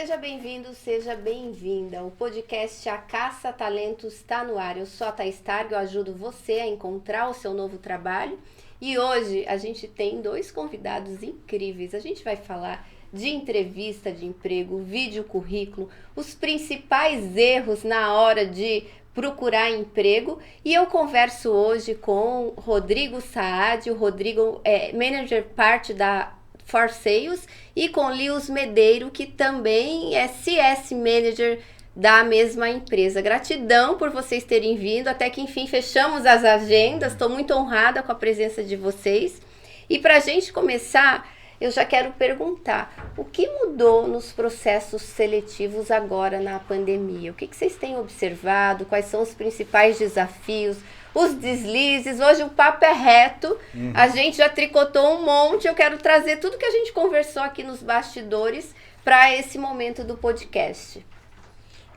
Seja bem-vindo, seja bem-vinda. O podcast A Caça Talentos está no ar. Eu sou a Thaís Targa, eu ajudo você a encontrar o seu novo trabalho. E hoje a gente tem dois convidados incríveis. A gente vai falar de entrevista de emprego, vídeo currículo, os principais erros na hora de procurar emprego. E eu converso hoje com Rodrigo Saad. O Rodrigo é Manager Part da For Sales, e com Lius Medeiro, que também é CS Manager da mesma empresa. Gratidão por vocês terem vindo, até que enfim fechamos as agendas. Estou muito honrada com a presença de vocês. E para a gente começar, eu já quero perguntar, o que mudou nos processos seletivos agora na pandemia? O que vocês têm observado? Quais são os principais desafios? Os deslizes? Hoje o papo é reto, a gente já tricotou um monte, eu quero trazer tudo que a gente conversou aqui nos bastidores para esse momento do podcast.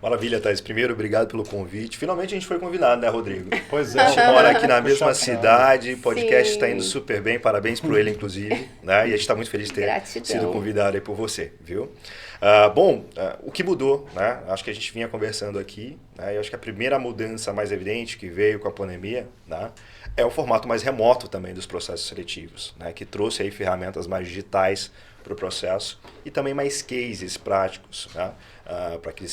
Maravilha, Thaís. Primeiro, obrigado pelo convite. Finalmente a gente foi convidado, né, Rodrigo? Pois é. A gente mora aqui na mesma cidade, o podcast está Sim. indo super bem, parabéns por ele, inclusive. Né? E a gente está muito feliz de ter Gratidão. sido convidado aí por você, viu? O que mudou, né? Acho que a gente vinha conversando aqui, né? E acho que a primeira mudança mais evidente que veio com a pandemia, né, é o formato mais remoto também dos processos seletivos, né? Que trouxe aí ferramentas mais digitais para o processo e também mais cases práticos, né? Para que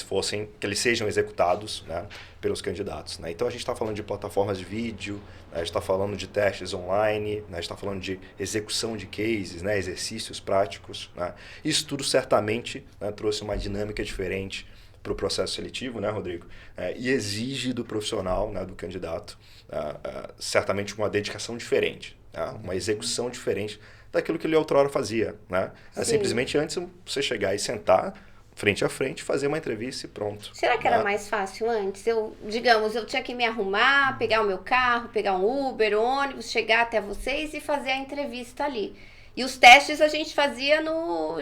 eles sejam executados, né, pelos candidatos. Né? Então a gente está falando de plataformas de vídeo, né, a gente está falando de testes online, né, a gente está falando de execução de cases, né, exercícios práticos. Né? Isso tudo certamente, né, trouxe uma dinâmica diferente para o processo seletivo, né, Rodrigo? E exige do profissional, né, do candidato, certamente uma dedicação diferente, né? Uma execução diferente daquilo que ele outrora fazia. Né? Simplesmente antes você chegar e sentar frente a frente, fazer uma entrevista e pronto. Será que era mais fácil antes? Eu tinha que me arrumar, pegar o meu carro, pegar um Uber, ônibus, chegar até vocês e fazer a entrevista ali. E os testes a gente fazia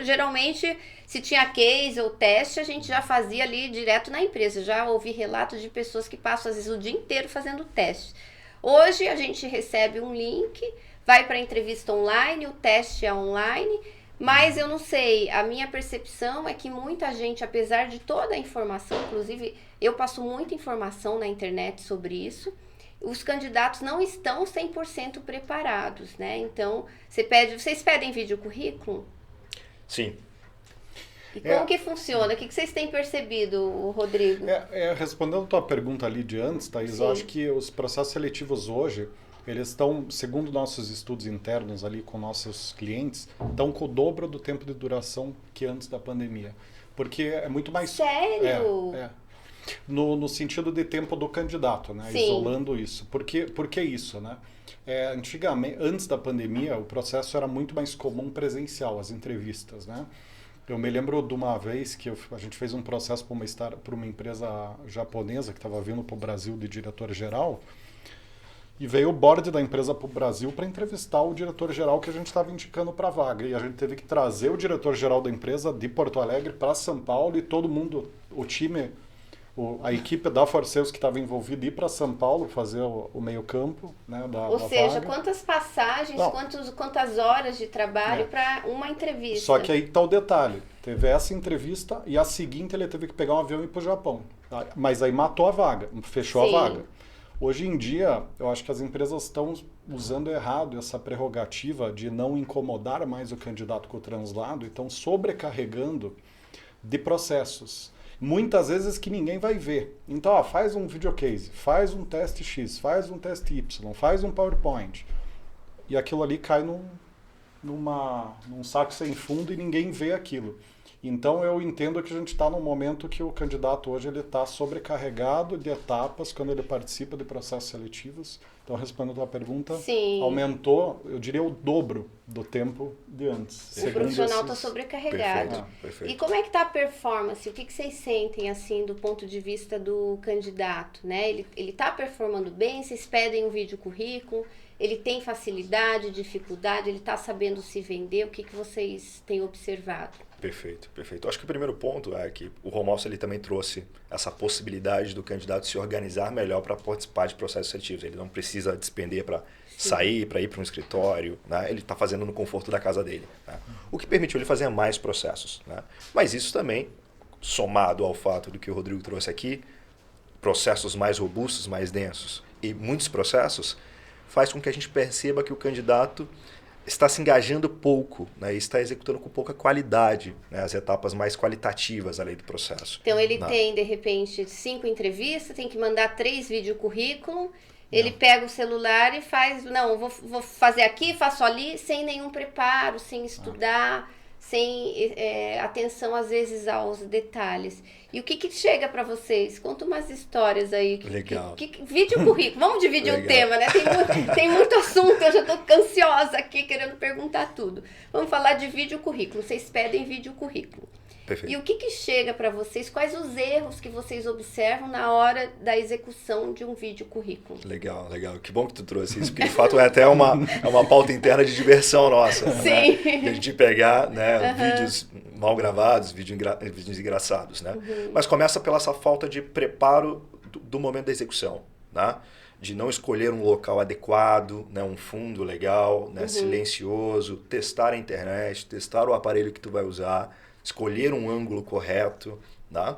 geralmente, se tinha case ou teste, a gente já fazia ali direto na empresa. Já ouvi relatos de pessoas que passam às vezes o dia inteiro fazendo teste. Hoje a gente recebe um link, vai para a entrevista online, o teste é online. Mas eu não sei, a minha percepção é que muita gente, apesar de toda a informação, inclusive eu passo muita informação na internet sobre isso, os candidatos não estão 100% preparados, né? Então, vocês pedem vídeo currículo? Sim. E como que funciona? O que vocês têm percebido, Rodrigo? Respondendo a tua pergunta ali de antes, Thaís, Sim. eu acho que os processos seletivos hoje, eles estão, segundo nossos estudos internos ali com nossos clientes, estão com o dobro do tempo de duração que antes da pandemia. Porque é muito mais... Sério? No sentido de tempo do candidato, né? Sim. Isolando isso. Por que isso, né? Antigamente, antes da pandemia, o processo era muito mais comum presencial, as entrevistas, né? Eu me lembro de uma vez que a gente fez um processo para uma empresa japonesa que estava vindo para o Brasil de diretor-geral. E veio o board da empresa para o Brasil para entrevistar o diretor-geral que a gente estava indicando para a vaga. E a gente teve que trazer o diretor-geral da empresa de Porto Alegre para São Paulo e todo mundo, o time, a equipe da For Sales que estava envolvida ir para São Paulo fazer o meio-campo, né, Ou seja, vaga. quantas passagens, quantas horas de trabalho para uma entrevista? Só que aí está o detalhe. Teve essa entrevista e a seguinte ele teve que pegar um avião e ir para o Japão. Mas aí matou a vaga, fechou Sim. a vaga. Hoje em dia, eu acho que as empresas estão usando errado essa prerrogativa de não incomodar mais o candidato com o translado e estão sobrecarregando de processos. Muitas vezes que ninguém vai ver. Então, faz um videocase, faz um teste X, faz um teste Y, faz um PowerPoint. E aquilo ali cai num saco sem fundo e ninguém vê aquilo. Então, eu entendo que a gente está num momento que o candidato hoje está sobrecarregado de etapas quando ele participa de processos seletivos. Então, respondendo a tua pergunta, Sim. aumentou, eu diria, o dobro do tempo de antes. O profissional está sobrecarregado. Perfeito. E como é que está a performance? O que vocês sentem, assim, do ponto de vista do candidato, né? Ele está performando bem? Vocês pedem um vídeo currículo? Ele tem facilidade, dificuldade? Ele está sabendo se vender? O que vocês têm observado? Perfeito. Acho que o primeiro ponto é que o home office ele também trouxe essa possibilidade do candidato se organizar melhor para participar de processos seletivos. Ele não precisa despender para sair, para ir para um escritório, né? Ele está fazendo no conforto da casa dele. Né? O que permitiu ele fazer mais processos. Né? Mas isso também somado ao fato do que o Rodrigo trouxe aqui, processos mais robustos, mais densos e muitos processos, faz com que a gente perceba que o candidato está se engajando pouco, né, e está executando com pouca qualidade, né, as etapas mais qualitativas além do processo. Então ele tem, de repente, 5 entrevistas, tem que mandar 3 vídeo currículo, ele pega o celular e faz, não, vou fazer aqui, faço ali, sem nenhum preparo, sem estudar, sem atenção às vezes aos detalhes. E o que chega para vocês? Conta umas histórias aí. Legal. Vídeo currículo, vamos dividir Legal. o tema, né? Tem muito assunto, eu já estou ansiosa aqui querendo perguntar tudo. Vamos falar de vídeo currículo, vocês pedem vídeo currículo. Perfeito. E o que chega para vocês? Quais os erros que vocês observam na hora da execução de um vídeo currículo? Legal, legal. Que bom que tu trouxe isso, porque de fato é até uma pauta interna de diversão nossa. Sim. Né? De a gente pegar, né, vídeos mal gravados, vídeos engraçados. Né? Mas começa pela essa falta de preparo do momento da execução. Né? De não escolher um local adequado, né, um fundo legal, né, silencioso, testar a internet, testar o aparelho que tu vai usar, escolher um ângulo correto, né?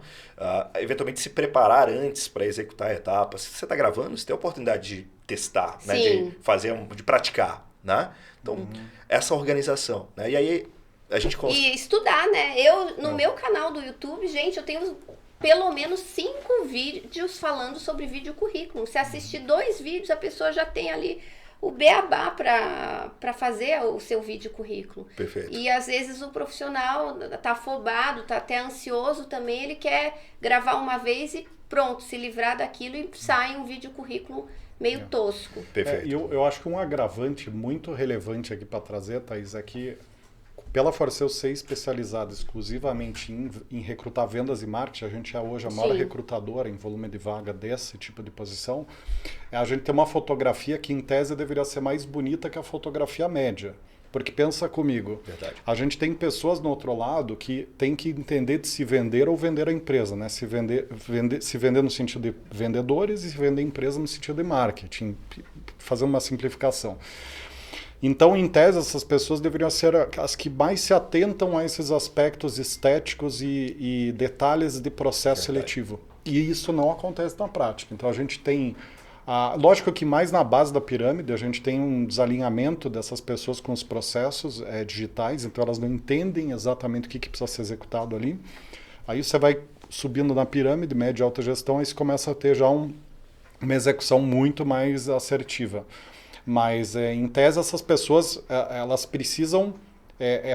Eventualmente se preparar antes para executar a etapa. Se você está gravando, você tem a oportunidade de testar, né? De fazer, de praticar. Né? Então, essa organização. Né? E aí a gente E estudar, né? No meu canal do YouTube, gente, eu tenho pelo menos 5 vídeos falando sobre vídeo currículo. Se assistir 2 vídeos, a pessoa já tem ali o beabá para fazer o seu vídeo currículo. Perfeito. E às vezes o profissional tá afobado, tá até ansioso também, ele quer gravar uma vez e pronto, se livrar daquilo e sai um vídeo currículo meio tosco. Perfeito. Eu acho que um agravante muito relevante aqui para trazer, Thaís, é que pela Forceu ser especializada exclusivamente em recrutar vendas e marketing, a gente é hoje a maior recrutadora em volume de vaga desse tipo de posição, a gente tem uma fotografia que em tese deveria ser mais bonita que a fotografia média. Porque pensa comigo, Verdade. A gente tem pessoas no outro lado que tem que entender de se vender ou vender a empresa, né? Se vender no sentido de vendedores e se vender a empresa no sentido de marketing, fazendo uma simplificação. Então, em tese, essas pessoas deveriam ser as que mais se atentam a esses aspectos estéticos e detalhes de processo seletivo. E isso não acontece na prática. Então, a gente tem... lógico que mais na base da pirâmide, a gente tem um desalinhamento dessas pessoas com os processos digitais, então elas não entendem exatamente o que precisa ser executado ali. Aí você vai subindo na pirâmide, média e alta gestão, aí você começa a ter já uma execução muito mais assertiva. Mas, em tese, essas pessoas, elas precisam,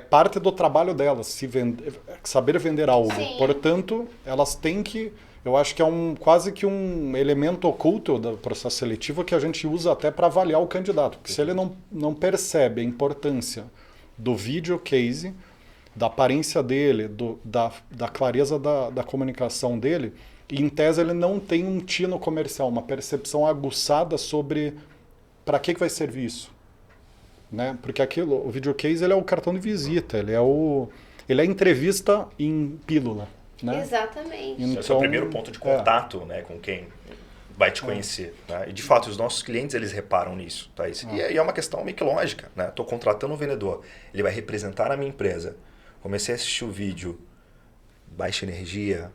parte do trabalho delas, saber vender algo. Sim. Portanto, elas têm que, eu acho que é quase que um elemento oculto do processo seletivo que a gente usa até para avaliar o candidato. Porque se ele não percebe a importância do video case, da aparência dele, da clareza da comunicação dele, e em tese ele não tem um tino comercial, uma percepção aguçada sobre... Para que vai servir isso? Né? Porque o videocase ele é o cartão de visita, ele é a entrevista em pílula. Né? Exatamente. Esse é o primeiro ponto de contato, né, com quem vai te conhecer. Né? E, de fato, os nossos clientes eles reparam nisso. Tá? E é uma questão meio que lógica. Né? Estou contratando um vendedor, ele vai representar a minha empresa. Comecei a assistir o vídeo, baixa energia,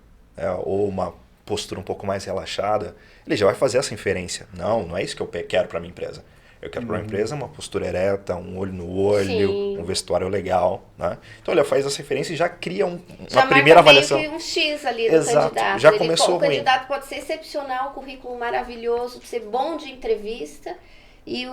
ou uma postura um pouco mais relaxada, ele já vai fazer essa inferência. Não é isso que eu quero para minha empresa. Eu quero para minha empresa uma postura ereta, um olho no olho, um vestuário legal. Né? Então ele faz essa inferência e já cria uma primeira avaliação. Já marca meio que um X ali do candidato. Já começou o candidato pode ser excepcional, currículo maravilhoso, ser bom de entrevista e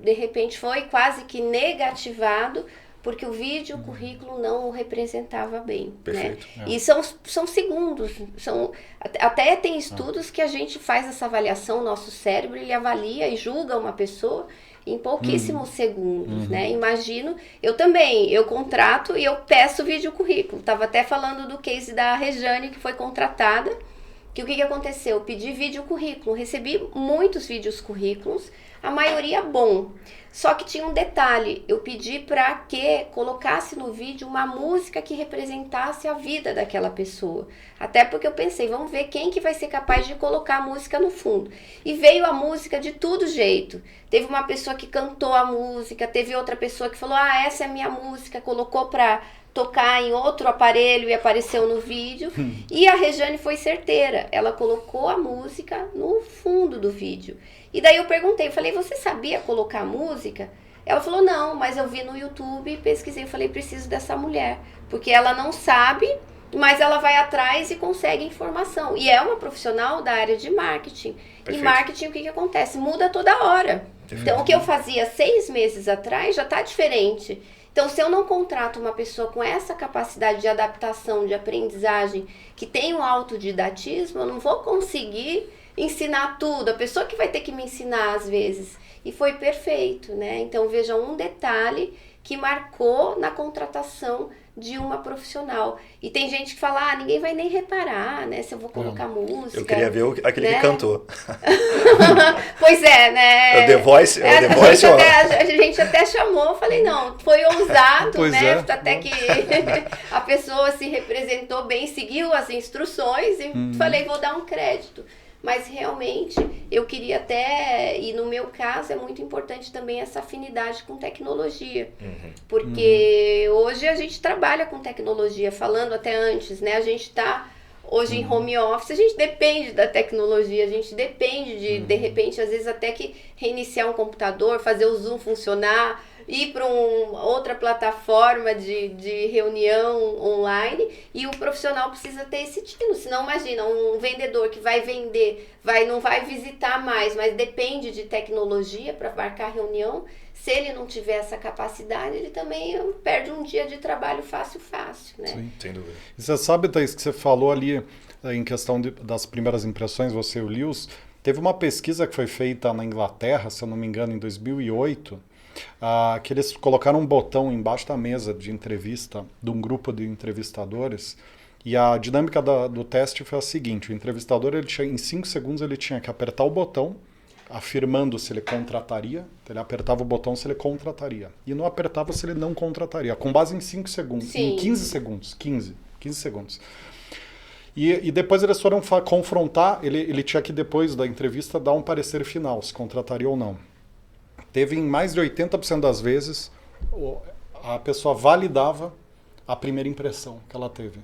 de repente foi quase que negativado porque o vídeo, o currículo não o representava bem. Perfeito. Né? E são segundos. Até tem estudos que a gente faz essa avaliação, o nosso cérebro ele avalia e julga uma pessoa em pouquíssimos segundos. Né? Imagino, eu contrato e eu peço vídeo currículo. Estava até falando do case da Rejane, que foi contratada, que o que aconteceu? Eu pedi vídeo currículo, recebi muitos vídeos currículos, a maioria bom. Só que tinha um detalhe, eu pedi para que colocasse no vídeo uma música que representasse a vida daquela pessoa. Até porque eu pensei, vamos ver quem que vai ser capaz de colocar a música no fundo. E veio a música de todo jeito. Teve uma pessoa que cantou a música, teve outra pessoa que falou, essa é a minha música, colocou para tocar em outro aparelho e apareceu no vídeo. E a Rejane foi certeira, ela colocou a música no fundo do vídeo. E daí eu perguntei, eu falei, você sabia colocar música? Ela falou, não, mas eu vi no YouTube e pesquisei, eu falei, preciso dessa mulher, porque ela não sabe, mas ela vai atrás e consegue informação. E é uma profissional da área de marketing. Perfeito. E marketing, o que acontece? Muda toda hora. Perfeito. Então, o que eu fazia 6 meses atrás já está diferente. Então, se eu não contrato uma pessoa com essa capacidade de adaptação, de aprendizagem, que tem um autodidatismo, eu não vou conseguir ensinar tudo. A pessoa que vai ter que me ensinar, às vezes. E foi perfeito, né? Então, veja um detalhe que marcou na contratação de uma profissional. E tem gente que fala, ninguém vai nem reparar, né? Se eu vou colocar música. Eu queria ver aquele que cantou. Pois é, né? O The Voice, a gente até chamou, falei, não, foi ousado, pois né? É. Até que a pessoa se representou bem, seguiu as instruções e falei, vou dar um crédito. Mas realmente eu queria até, e no meu caso é muito importante também essa afinidade com tecnologia, porque hoje a gente trabalha com tecnologia, falando até antes, né? A gente está hoje em home office, a gente depende da tecnologia, a gente depende de repente, às vezes até que reiniciar um computador, fazer o Zoom funcionar, ir para outra plataforma de reunião online, e o profissional precisa ter esse tino. Senão, imagina, um vendedor que vai vender, não vai visitar mais, mas depende de tecnologia para marcar reunião. Se ele não tiver essa capacidade, ele também perde um dia de trabalho fácil, né? Sim, sem dúvida. E você sabe, Thaís, que você falou ali em questão das primeiras impressões, você e o Lewis, teve uma pesquisa que foi feita na Inglaterra, se eu não me engano, em 2008, que eles colocaram um botão embaixo da mesa de entrevista de um grupo de entrevistadores, e a dinâmica do teste foi a seguinte: o entrevistador, em 5 segundos ele tinha que apertar o botão afirmando se ele contrataria, ele apertava o botão se ele contrataria, e não apertava se ele não contrataria, com base em 5 segundos, Sim. em 15 segundos, 15 segundos. E depois eles foram confrontar, ele tinha que depois da entrevista dar um parecer final, se contrataria ou não. Teve em mais de 80% das vezes, a pessoa validava a primeira impressão que ela teve.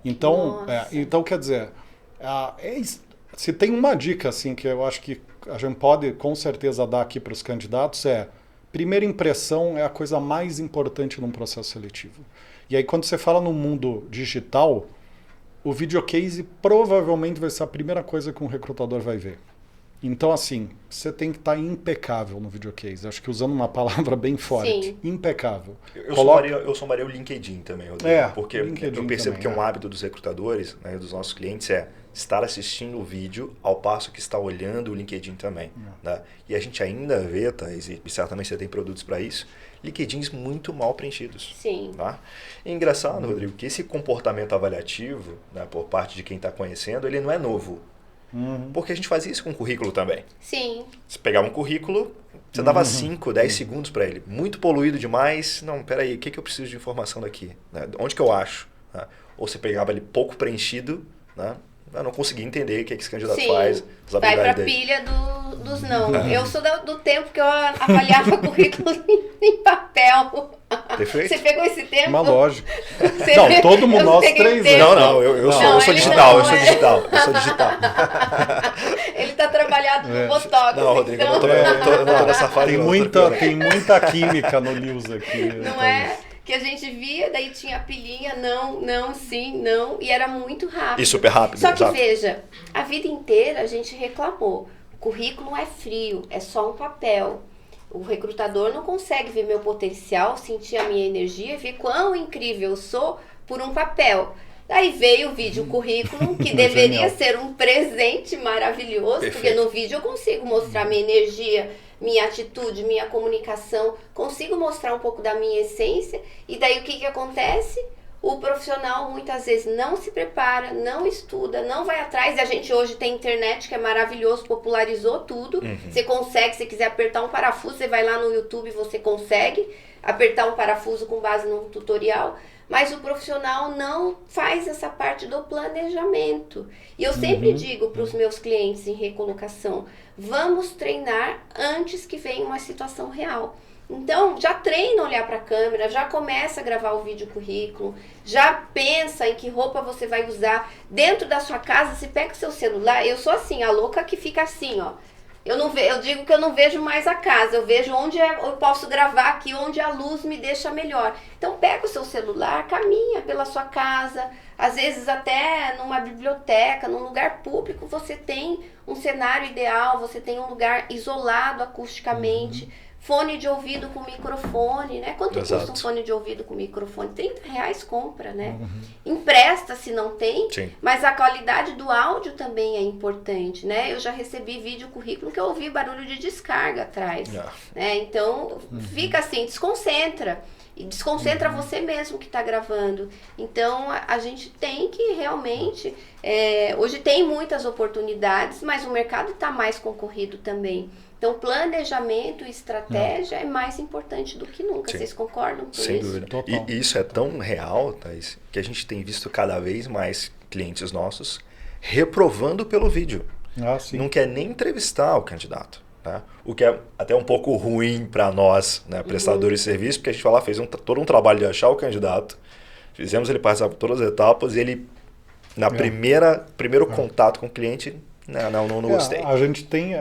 Então, quer dizer, se tem uma dica assim, que eu acho que a gente pode com certeza dar aqui para os candidatos, primeira impressão é a coisa mais importante num processo seletivo. E aí quando você fala no mundo digital, o videocase provavelmente vai ser a primeira coisa que um recrutador vai ver. Então, assim, você tem que estar impecável no videocase. Acho que usando uma palavra bem forte. Sim. Impecável. Eu somaria o LinkedIn também, Rodrigo, porque LinkedIn eu percebo também, que é um hábito dos recrutadores, né, dos nossos clientes, estar assistindo o vídeo ao passo que está olhando o LinkedIn também. Né? E a gente ainda vê, Thaís, e certamente você tem produtos para isso, LinkedIns muito mal preenchidos. Sim. Tá? E engraçado, Rodrigo, que esse comportamento avaliativo, né, por parte de quem está conhecendo, ele não é novo. Porque a gente fazia isso com o currículo também. Sim. Você pegava um currículo, você dava 5, 10 segundos para ele. Muito poluído demais. Não, peraí, o que eu preciso de informação daqui? Né? Onde que eu acho? Né? Ou você pegava ele pouco preenchido, né? Eu não conseguia entender o que esse candidato faz. Vai para a pilha dos não. Eu sou do tempo que eu avaliava currículos em papel. Perfeito. Você pegou esse tempo? Uma lógica. Não, todo mundo, nós 3 anos. Não, eu sou digital. Eu sou digital. Ele tá trabalhado no Botox. Não, Rodrigo, eu não tô nessa fase. Tem muita química no Lewis aqui. Não é? Que a gente via, daí tinha a pilhinha, não, sim, não, e era muito rápido. E super rápido. Só que veja, a vida inteira a gente reclamou. O currículo é frio, é só um papel. O recrutador não consegue ver meu potencial, sentir a minha energia, ver quão incrível eu sou por um papel. Daí veio o vídeo currículo, que deveria ser um presente maravilhoso, porque no vídeo eu consigo mostrar minha energia, minha atitude, minha comunicação, consigo mostrar um pouco da minha essência, e daí o que acontece? O profissional muitas vezes não se prepara, não estuda, não vai atrás, e a gente hoje tem internet que é maravilhoso, popularizou tudo, você consegue, se quiser apertar um parafuso, você vai lá no YouTube, você consegue apertar um parafuso com base num tutorial, mas o profissional não faz essa parte do planejamento. E eu sempre digo para os meus clientes em recolocação, vamos treinar antes que venha uma situação real. Então, já treina a olhar para a câmera, já começa a gravar o vídeo currículo, já pensa em que roupa você vai usar. Dentro da sua casa, você pega o seu celular, eu sou assim, a louca que fica assim, ó. Eu digo que eu não vejo mais a casa, eu vejo onde eu posso gravar aqui, onde a luz me deixa melhor. Então pega o seu celular, caminha pela sua casa, às vezes até numa biblioteca, num lugar público, você tem um cenário ideal, você tem um lugar isolado acusticamente, fone de ouvido com microfone, né? Quanto Exato. custa um fone de ouvido com microfone? R$30 compra, né? Empresta se não tem, Sim. mas a qualidade do áudio também é importante, né? Eu já recebi vídeo currículo que eu ouvi barulho de descarga atrás, né? Então, fica assim, desconcentra. E desconcentra você mesmo que está gravando. Então, a gente tem que realmente... hoje tem muitas oportunidades, mas o mercado está mais concorrido também. Então, planejamento e estratégia é mais importante do que nunca. Sim. Vocês concordam com Sem isso? dúvida. Total. E isso é tão real, Thaís, que a gente tem visto cada vez mais clientes nossos reprovando pelo vídeo. Sim. Não quer nem entrevistar o candidato. Né? O que é até um pouco ruim para nós, né, prestadores de serviço, porque a gente fez todo um trabalho de achar o candidato, fizemos ele passar por todas as etapas e ele, na primeiro contato com o cliente, não gostei. A gente tem,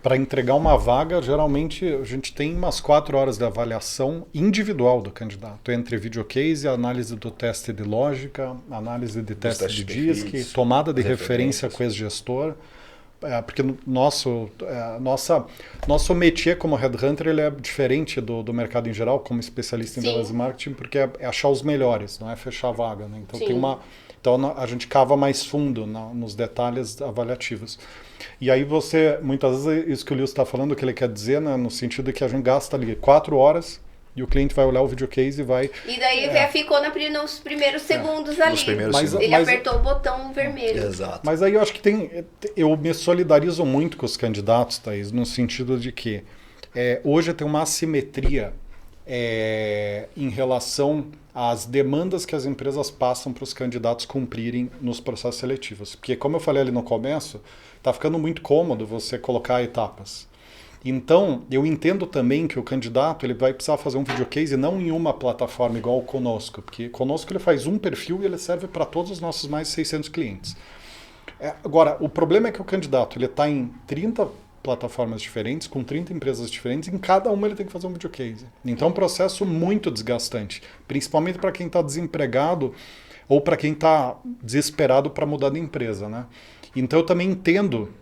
para entregar uma vaga, geralmente a gente tem umas 4 horas de avaliação individual do candidato, entre videocase, análise do teste de lógica, análise de teste de DISC, tomada de referência com o ex-gestor. Porque nosso métier como headhunter ele é diferente do mercado em geral, como especialista em vendas e marketing, porque é achar os melhores, não é fechar a vaga. Né? Então, então a gente cava mais fundo nos detalhes avaliativos. E aí muitas vezes, isso que o Lewis está falando, o que ele quer dizer, né, no sentido de que a gente gasta ali 4 horas e o cliente vai olhar o videocase e vai... E daí ficou nos primeiros segundos ali. Ele apertou o botão vermelho. Exato. Mas aí eu acho que eu me solidarizo muito com os candidatos, Thaís, no sentido de que hoje tem uma assimetria em relação às demandas que as empresas passam para os candidatos cumprirem nos processos seletivos. Porque, como eu falei ali no começo, está ficando muito cômodo você colocar etapas. Então, eu entendo também que o candidato ele vai precisar fazer um videocase não em uma plataforma igual o Conosco, porque Conosco ele faz um perfil e ele serve para todos os nossos mais de 600 clientes. Agora, o problema é que o candidato está em 30 plataformas diferentes, com 30 empresas diferentes, em cada uma ele tem que fazer um videocase. Então é um processo muito desgastante, principalmente para quem está desempregado ou para quem está desesperado para mudar de empresa. Né? Então eu também entendo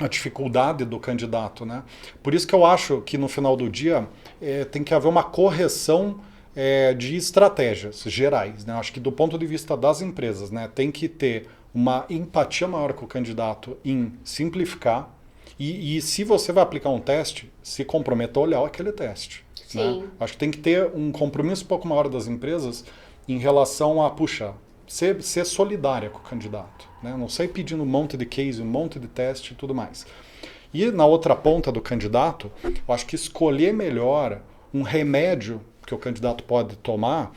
a dificuldade do candidato, né? Por isso que eu acho que no final do dia tem que haver uma correção de estratégias gerais, né? Acho que do ponto de vista das empresas, né, tem que ter uma empatia maior com o candidato em simplificar e se você vai aplicar um teste, se comprometa a olhar aquele teste. Sim. Né? Acho que tem que ter um compromisso um pouco maior das empresas em relação a, ser solidária com o candidato. Né? Não sair pedindo um monte de case, um monte de teste e tudo mais. E na outra ponta do candidato, eu acho que escolher melhor um remédio que o candidato pode tomar,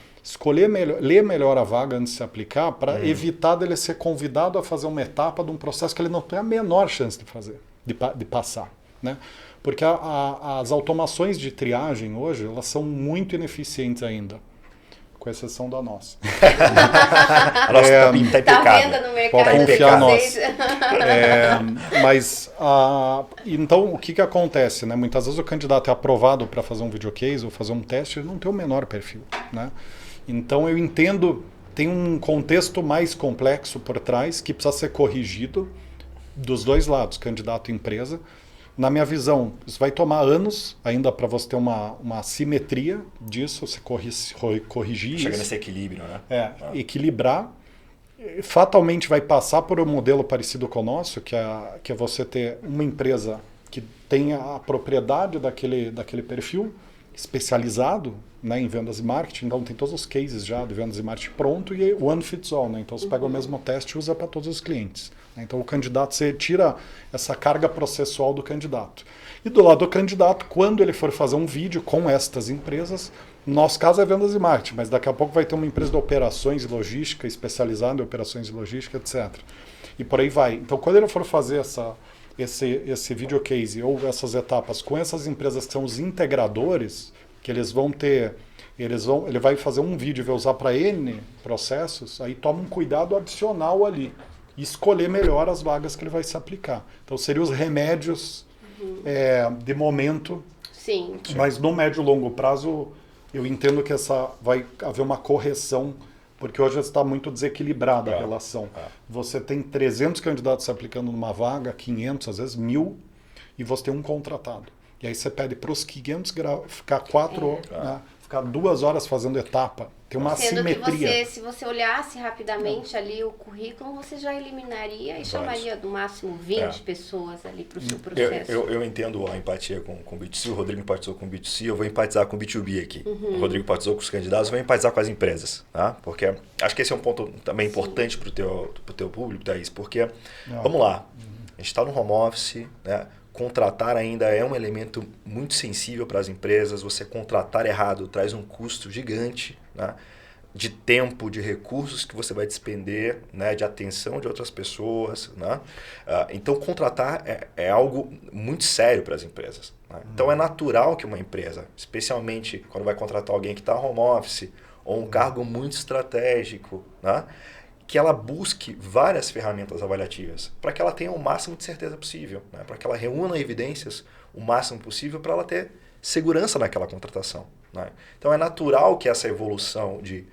ler melhor a vaga antes de se aplicar, para evitar dele ser convidado a fazer uma etapa de um processo que ele não tem a menor chance de fazer, de passar. Né? Porque as automações de triagem hoje, elas são muito ineficientes ainda. Com exceção da nossa. A nossa tá impecável. Tá venda no mercado. Pode confiar nós. Mas, então, o que acontece? Né? Muitas vezes o candidato é aprovado para fazer um videocase ou fazer um teste, ele não tem o menor perfil. Né? Então, eu entendo, tem um contexto mais complexo por trás que precisa ser corrigido dos dois lados, candidato e empresa. Na minha visão, isso vai tomar anos ainda para você ter uma simetria disso, você corrigir isso. Chega nesse equilíbrio, né? Equilibrar. Fatalmente vai passar por um modelo parecido com o nosso, que é você ter uma empresa que tenha a propriedade daquele perfil especializado, né, em vendas e marketing. Então tem todos os cases já de vendas e marketing pronto e one fits all. Né? Então você pega o mesmo teste e usa para todos os clientes. Então o candidato, você tira essa carga processual do candidato. E do lado do candidato, quando ele for fazer um vídeo com estas empresas, no nosso caso é vendas e marketing, mas daqui a pouco vai ter uma empresa de operações e logística, especializada em operações e logística, etc. E por aí vai. Então quando ele for fazer esse video case ou essas etapas com essas empresas que são os integradores, que eles vão ter, ele vai fazer um vídeo e vai usar para N processos, aí toma um cuidado adicional ali e escolher melhor as vagas que ele vai se aplicar. Então seriam os remédios de momento. Sim. Mas no médio e longo prazo eu entendo que vai haver uma correção, porque hoje está muito desequilibrada a relação. Você tem 300 candidatos se aplicando numa vaga, 500, às vezes 1.000, e você tem um contratado. E aí você pede para os 500 ficar 2 horas fazendo etapa. Tem uma assimetria. Que se você olhasse rapidamente ali o currículo, você já eliminaria e chamaria no máximo 20 pessoas ali para o seu processo. Eu entendo a empatia com o B2C, o Rodrigo empatizou com o B2C, eu vou empatizar com o B2B aqui. O Rodrigo empatizou com os candidatos, eu vou empatizar com as empresas. Tá? Porque acho que esse é um ponto também importante para o teu público, Thaís, porque, vamos lá, a gente está no home office, né? Contratar ainda é um elemento muito sensível para as empresas. Você contratar errado traz um custo gigante, né, de tempo, de recursos que você vai despender, né, de atenção de outras pessoas. Né? Então, contratar é algo muito sério para as empresas. Né? Então, é natural que uma empresa, especialmente quando vai contratar alguém que está home office ou um cargo muito estratégico, né, que ela busque várias ferramentas avaliativas para que ela tenha o máximo de certeza possível, né? Para que ela reúna evidências o máximo possível para ela ter segurança naquela contratação. Né? Então é natural que essa evolução de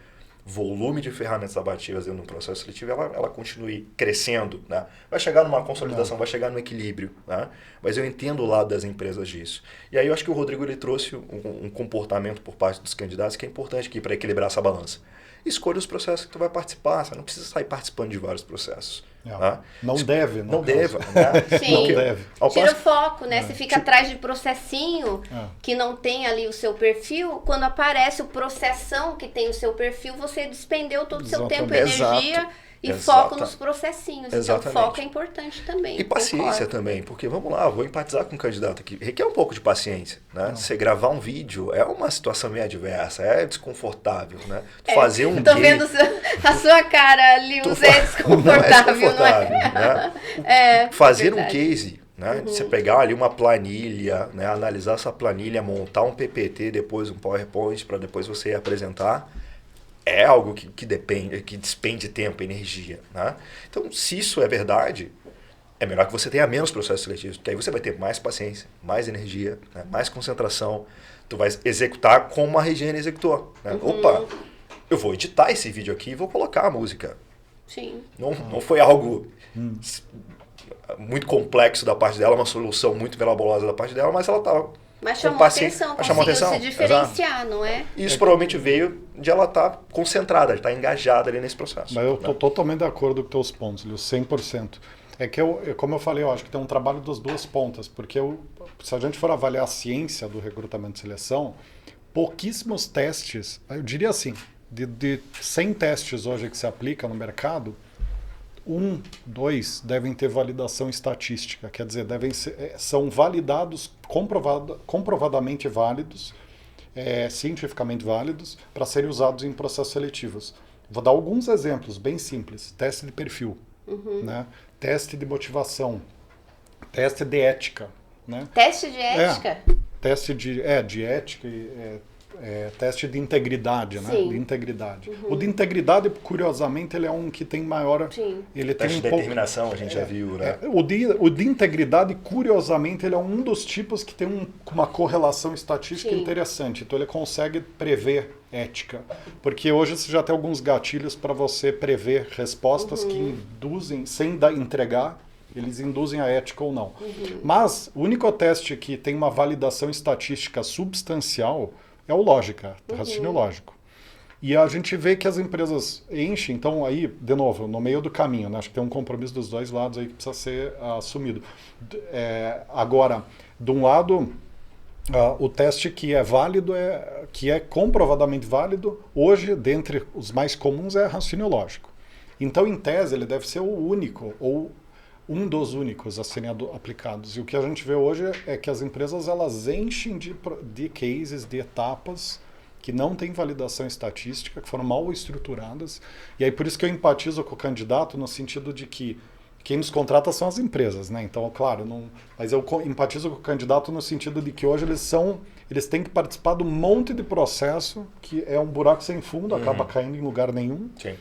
volume de ferramentas avaliativas dentro do processo seletivo ela continue crescendo. Né? Vai chegar numa consolidação, vai chegar no equilíbrio. Né? Mas eu entendo o lado das empresas disso. E aí eu acho que o Rodrigo ele trouxe um comportamento por parte dos candidatos que é importante aqui para equilibrar essa balança. Escolha os processos que tu vai participar, você não precisa sair participando de vários processos. Tá? Não deve, não deve. Né? Sim. Não deve. Tira o foco, né? Você fica atrás de processinho que não tem ali o seu perfil. Quando aparece o processão que tem o seu perfil, você despendeu todo o seu tempo e energia e foco nos processinhos. Exatamente. Então, foco é importante também. E paciência também, porque vamos lá, vou empatizar com o candidato aqui. Requer um pouco de paciência, né? Você gravar um vídeo é uma situação meio adversa, é desconfortável, né? Fazer um tô vendo a sua cara ali, você é desconfortável, não é? Né? Fazer um case, né? Você pegar ali uma planilha, né? Analisar essa planilha, montar um PPT, depois um PowerPoint, para depois você ir apresentar. É algo que despende tempo, energia. Né? Então, se isso é verdade, é melhor que você tenha menos processos seletivos, porque aí você vai ter mais paciência, mais energia, né? Mais concentração. Tu vai executar como a Regiane executou. Né? Opa, eu vou editar esse vídeo aqui e vou colocar a música. Sim. Não foi algo muito complexo da parte dela, uma solução muito elaborada da parte dela, mas ela estava... Mas chamou atenção, conseguiu se diferenciar, não é? Isso provavelmente veio de ela estar concentrada, estar engajada ali nesse processo. Mas eu estou totalmente de acordo com os teus pontos, Lio, 100%. É que, como eu falei, eu acho que tem um trabalho das duas pontas, porque se a gente for avaliar a ciência do recrutamento e seleção, pouquíssimos testes, eu diria assim, de 100 testes hoje que se aplica no mercado, 1, 2 devem ter validação estatística, quer dizer, são validados, comprovadamente válidos, cientificamente válidos, para serem usados em processos seletivos. Vou dar alguns exemplos bem simples. Teste de perfil, né? Teste de motivação, teste de ética. Né? Teste de ética? Teste de ética teste de integridade, né? De integridade. O de integridade, curiosamente, ele é um que tem maior... Ele teste tem de determinação, a gente já viu, né? O de integridade, curiosamente, ele é um dos tipos que tem uma correlação estatística interessante. Então, ele consegue prever ética. Porque hoje você já tem alguns gatilhos para você prever respostas que induzem, sem entregar, eles induzem a ética ou não. Mas o único teste que tem uma validação estatística substancial é o lógica, raciocínio lógico. E a gente vê que as empresas enchem, então aí, de novo, no meio do caminho, né? Acho que tem um compromisso dos dois lados aí que precisa ser assumido. Agora, de um lado, o teste que é válido, que é comprovadamente válido, hoje, dentre os mais comuns, é raciocínio lógico. Então, em tese, ele deve ser o único, ou um dos únicos a serem aplicados. E o que a gente vê hoje é que as empresas elas enchem de cases, de etapas que não têm validação estatística, que foram mal estruturadas. E aí por isso que eu empatizo com o candidato no sentido de que quem nos contrata são as empresas, né? Então, claro, mas eu empatizo com o candidato no sentido de que hoje eles têm que participar de um monte de processo que é um buraco sem fundo, acaba caindo em lugar nenhum. Sim.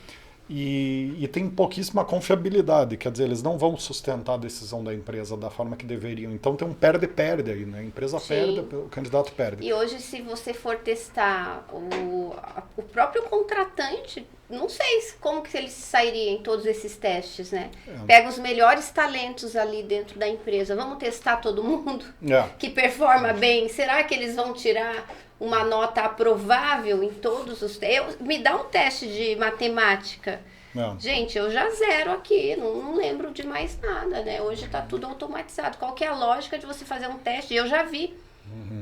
E tem pouquíssima confiabilidade, quer dizer, eles não vão sustentar a decisão da empresa da forma que deveriam. Então tem um perde-perde aí, né? A empresa perde, o candidato perde. E hoje, se você for testar o próprio contratante, não sei como que ele sairia em todos esses testes, né? Pega os melhores talentos ali dentro da empresa, vamos testar todo mundo que performa bem, será que eles vão tirar uma nota aprovável em todos os testes? Me dá um teste de matemática. Gente, eu já zero aqui, não lembro de mais nada, né? Hoje está tudo automatizado. Qual que é a lógica de você fazer um teste? Eu já vi.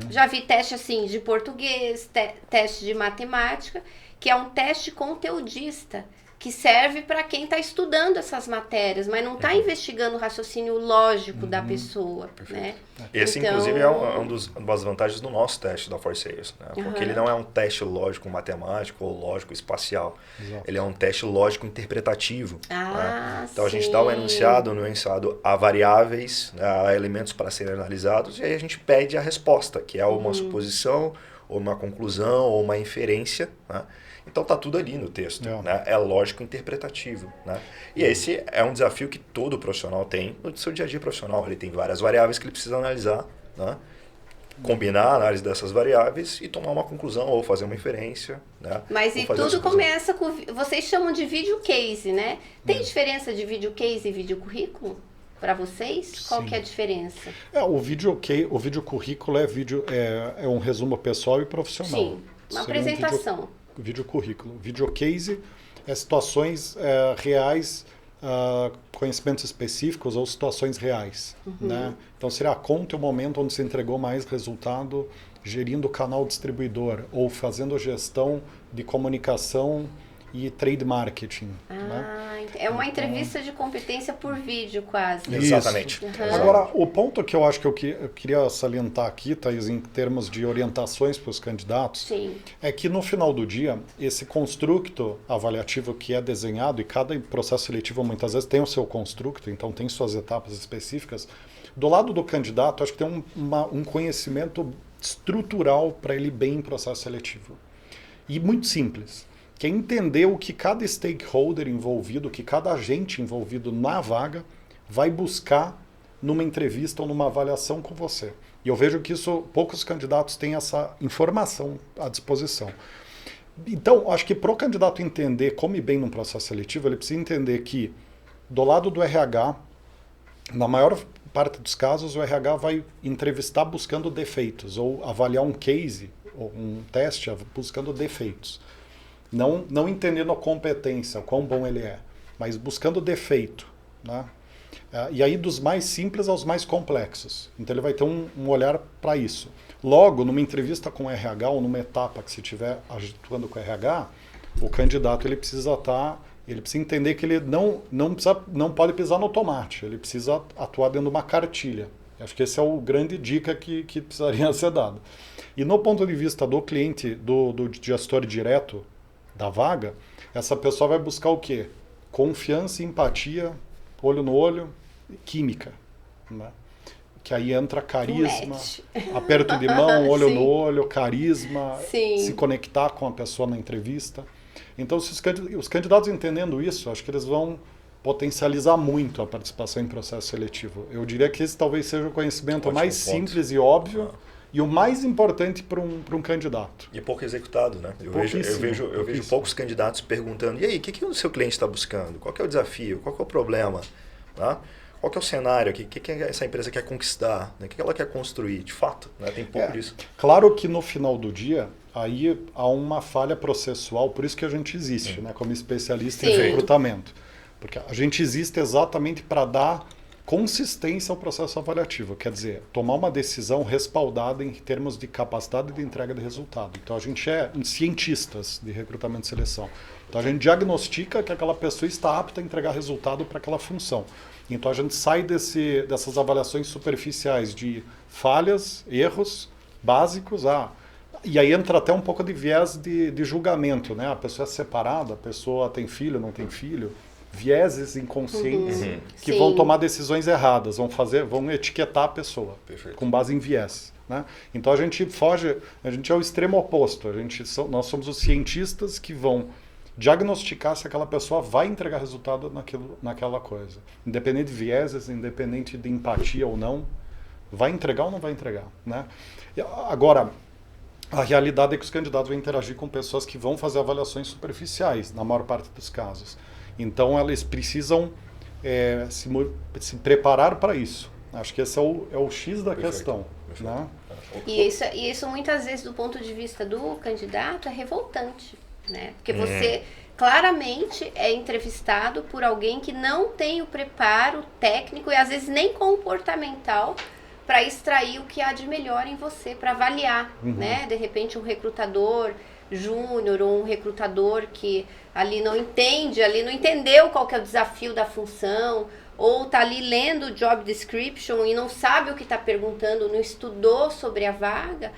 Já vi teste assim de português, teste de matemática, que é um teste conteudista, que serve para quem está estudando essas matérias, mas não está investigando o raciocínio lógico da pessoa, né? Esse, então, inclusive, é uma das vantagens do nosso teste da For Sales, né? Porque ele não é um teste lógico matemático ou lógico espacial. Exato. Ele é um teste lógico interpretativo. Né? Então, a gente dá um enunciado, no enunciado há variáveis, né, há elementos para serem analisados, e aí a gente pede a resposta, que é uma suposição, ou uma conclusão, ou uma inferência, né? Então está tudo ali no texto, né? É lógico interpretativo, né? E esse é um desafio que todo profissional tem no seu dia a dia profissional. Ele tem várias variáveis que ele precisa analisar, né? Combinar a análise dessas variáveis e tomar uma conclusão ou fazer uma inferência, né? Mas e tudo começa com... Vocês chamam de vídeo case, né? Tem diferença de vídeo case e vídeo currículo? Para vocês? Qual que é a diferença? O vídeo currículo é um resumo pessoal e profissional. Sim, uma apresentação. Vídeo currículo. Vídeo case é situações reais, conhecimentos específicos ou situações reais. Né? Então seria conta o momento onde se entregou mais resultado gerindo o canal distribuidor ou fazendo gestão de comunicação e trade marketing. Né? É uma entrevista de competência por vídeo, quase. Exatamente. Agora, o ponto que eu acho que eu queria salientar aqui, Thaís, em termos de orientações para os candidatos, é que no final do dia, esse construto avaliativo que é desenhado, e cada processo seletivo muitas vezes tem o seu construto, então tem suas etapas específicas, do lado do candidato, acho que tem um conhecimento estrutural para ele bem em processo seletivo. E muito simples. Que é entender o que cada stakeholder envolvido, o que cada agente envolvido na vaga vai buscar numa entrevista ou numa avaliação com você. E eu vejo que poucos candidatos têm essa informação à disposição. Então, acho que para o candidato entender como ir bem num processo seletivo, ele precisa entender que, do lado do RH, na maior parte dos casos, o RH vai entrevistar buscando defeitos, ou avaliar um case, ou um teste buscando defeitos. Não entendendo a competência, o quão bom ele é, mas buscando defeito. Né? E aí dos mais simples aos mais complexos. Então ele vai ter um olhar para isso. Logo, numa entrevista com o RH ou numa etapa que se estiver atuando com o RH, o candidato ele precisa entender que ele não pode pisar no tomate, ele precisa atuar dentro de uma cartilha. Acho que esse é o grande dica que precisaria ser dado. E no ponto de vista do cliente, do gestor direto, da vaga, essa pessoa vai buscar o quê? Confiança, empatia, olho no olho, química. Né? Que aí entra carisma, aperto de mão, olho no olho, carisma, se conectar com a pessoa na entrevista. Então, se os candidatos entendendo isso, acho que eles vão potencializar muito a participação em processo seletivo. Eu diria que esse talvez seja o conhecimento mais simples e óbvio, e o mais importante para um candidato. E pouco executado, né? Eu vejo poucos candidatos perguntando, e aí, o que o seu cliente está buscando? Qual que é o desafio? Qual que é o problema? Tá? Qual que é o cenário? O que essa empresa quer conquistar? Né? O que ela quer construir? De fato, né? Tem pouco disso. Claro que no final do dia, aí há uma falha processual, por isso que a gente existe, né? Como especialista em recrutamento. Porque a gente existe exatamente para dar consistência ao processo avaliativo, quer dizer, tomar uma decisão respaldada em termos de capacidade de entrega de resultado. Então a gente é cientistas de recrutamento e seleção. Então a gente diagnostica que aquela pessoa está apta a entregar resultado para aquela função. Então a gente sai dessas avaliações superficiais de falhas, erros básicos, e aí entra até um pouco de viés de julgamento, né? A pessoa é separada, a pessoa tem filho, não tem filho. vieses inconscientes que Sim. vão tomar decisões erradas, vão etiquetar a pessoa Perfeito. com base em viés. Né? Então a gente é o extremo oposto. Nós somos os cientistas que vão diagnosticar se aquela pessoa vai entregar resultado naquela coisa. Independente de vieses, independente de empatia ou não, vai entregar ou não vai entregar. Né? Agora, a realidade é que os candidatos vão interagir com pessoas que vão fazer avaliações superficiais, na maior parte dos casos. Então, eles precisam se preparar para isso. Acho que esse é o X da questão. Né? E isso, muitas vezes, do ponto de vista do candidato, é revoltante. Né? Porque você claramente é entrevistado por alguém que não tem o preparo técnico e, às vezes, nem comportamental para extrair o que há de melhor em você, para avaliar, né? De repente um recrutador júnior ou um recrutador que ali não entendeu qual que é o desafio da função, ou tá ali lendo o job description e não sabe o que está perguntando, não estudou sobre a vaga,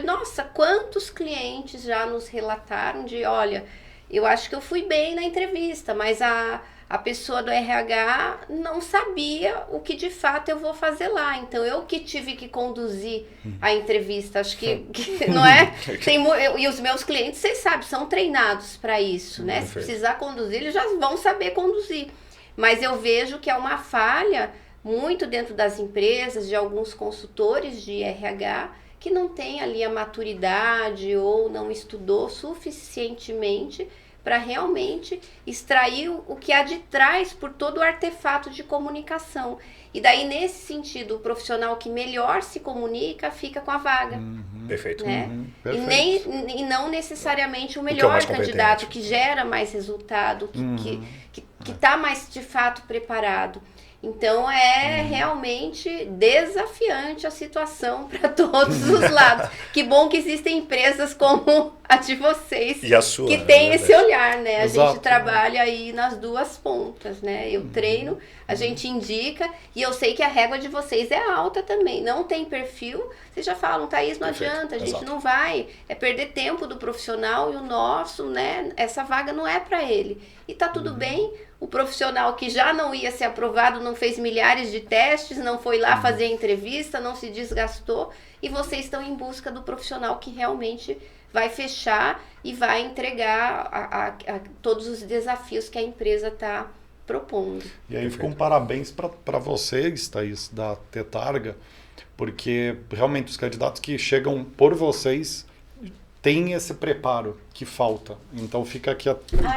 nossa, quantos clientes já nos relataram olha, eu acho que eu fui bem na entrevista, mas a pessoa do RH não sabia o que de fato eu vou fazer lá. Então, eu que tive que conduzir a entrevista. Acho que não é? E os meus clientes, vocês sabem, são treinados para isso, né? Se precisar conduzir, eles já vão saber conduzir. Mas eu vejo que é uma falha muito dentro das empresas, de alguns consultores de RH, que não tem ali a maturidade ou não estudou suficientemente para realmente extrair o que há de trás por todo o artefato de comunicação. E daí, nesse sentido, o profissional que melhor se comunica fica com a vaga. Perfeito. Né? Perfeito. E não necessariamente o melhor candidato, que gera mais resultado, que está mais, de fato, preparado. Então, é realmente desafiante a situação para todos os lados. Que bom que existem empresas como a de vocês, e a sua, que tem esse olhar, né? Exato. A gente trabalha aí nas duas pontas, né? Eu treino, a gente indica, e eu sei que a régua de vocês é alta também. Não tem perfil, vocês já falam, Thaís, não adianta, a gente não vai. É perder tempo do profissional e o nosso, né? Essa vaga não é para ele. E tá tudo bem. O profissional que já não ia ser aprovado, não fez milhares de testes, não foi lá fazer a entrevista, não se desgastou, e vocês estão em busca do profissional que realmente vai fechar e vai entregar a todos os desafios que a empresa está propondo. E aí fica um parabéns para vocês, Thaís, da Tetarga, porque realmente os candidatos que chegam por vocês têm esse preparo que falta. Então fica aqui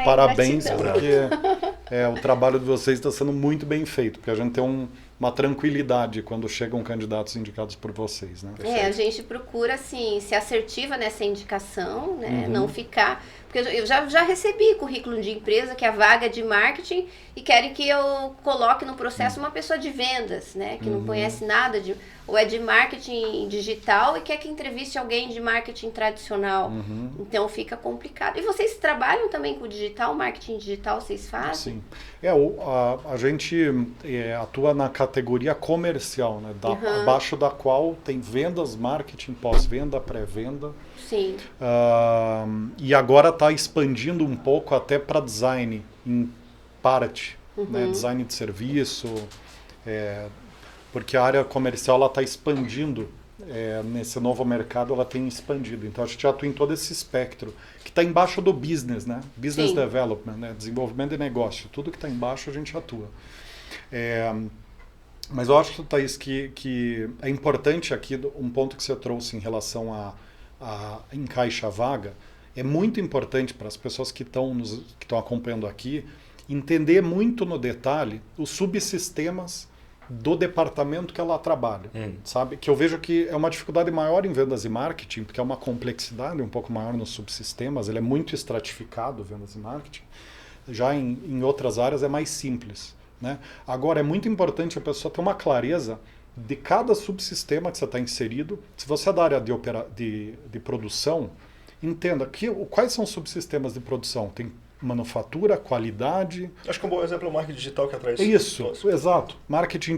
parabéns, gratidão. porque o trabalho de vocês está sendo muito bem feito, porque a gente tem uma tranquilidade quando chegam candidatos indicados por vocês. Né? A gente procura assim, ser assertiva nessa indicação, né? Não ficar... Porque eu já recebi currículo de empresa que a vaga é de marketing e querem que eu coloque no processo uma pessoa de vendas, né? Que não conhece nada, ou é de marketing digital e quer que entreviste alguém de marketing tradicional. Então fica complicado. E vocês trabalham também com digital, marketing digital, vocês fazem? Sim. A gente atua na categoria comercial, né? Abaixo da qual tem vendas, marketing, pós-venda, pré-venda. Sim. E agora está expandindo um pouco até para design, em parte, né? Design de serviço, porque a área comercial está expandindo, nesse novo mercado ela tem expandido. Então a gente atua em todo esse espectro, que está embaixo do business, né? Business Sim. development, né? Desenvolvimento de negócio, tudo que está embaixo a gente atua. Mas eu acho, Thaís, que é importante aqui um ponto que você trouxe em relação a encaixa a vaga. É muito importante para as pessoas que estão acompanhando aqui entender muito no detalhe os subsistemas do departamento que ela trabalha, sabe? Que eu vejo que é uma dificuldade maior em vendas e marketing, porque é uma complexidade um pouco maior nos subsistemas, ele é muito estratificado, vendas e marketing. Já em outras áreas é mais simples, né? Agora, é muito importante a pessoa ter uma clareza de cada subsistema que você está inserido. Se você é da área de produção, entenda quais são os subsistemas de produção. Tem manufatura, qualidade... Acho que um bom exemplo é o marketing digital que atrás. Isso, exato. Marketing,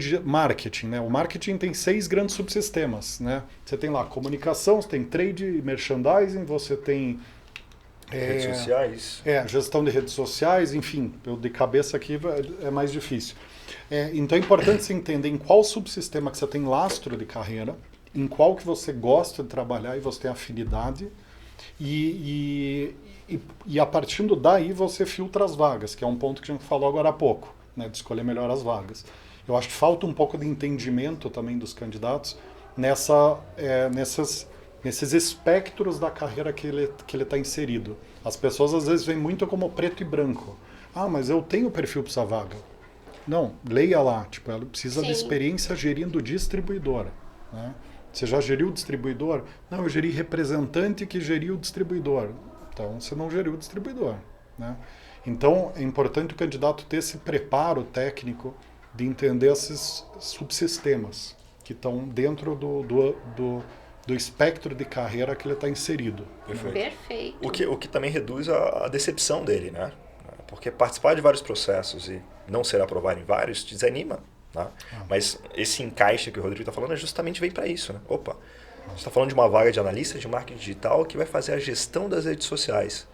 né? O marketing tem 6 grandes subsistemas, né? Você tem lá comunicação, você tem trade, merchandising, você tem Redes sociais. Gestão de redes sociais, enfim, eu de cabeça aqui é mais difícil. Então é importante você entender em qual subsistema que você tem lastro de carreira, em qual que você gosta de trabalhar e você tem afinidade, e a partir daí você filtra as vagas, que é um ponto que a gente falou agora há pouco, né, de escolher melhor as vagas. Eu acho que falta um pouco de entendimento também dos candidatos nesses espectros da carreira que ele está inserido. As pessoas às vezes veem muito como preto e branco. Ah, mas eu tenho perfil para essa vaga. Não, leia lá. Tipo, ela precisa de experiência gerindo distribuidora. Né? Você já geriu distribuidor? Não, eu geri representante que geriu o distribuidor. Então, você não geriu o distribuidor. Né? Então, é importante o candidato ter esse preparo técnico de entender esses subsistemas que estão dentro do espectro de carreira que ele está inserido. Perfeito. O que também reduz a decepção dele, né? Porque participar de vários processos e não ser aprovado em vários te desanima. Né? Mas esse encaixe que o Rodrigo está falando justamente vem para isso. Né? Opa, a gente está falando de uma vaga de analista de marketing digital que vai fazer a gestão das redes sociais.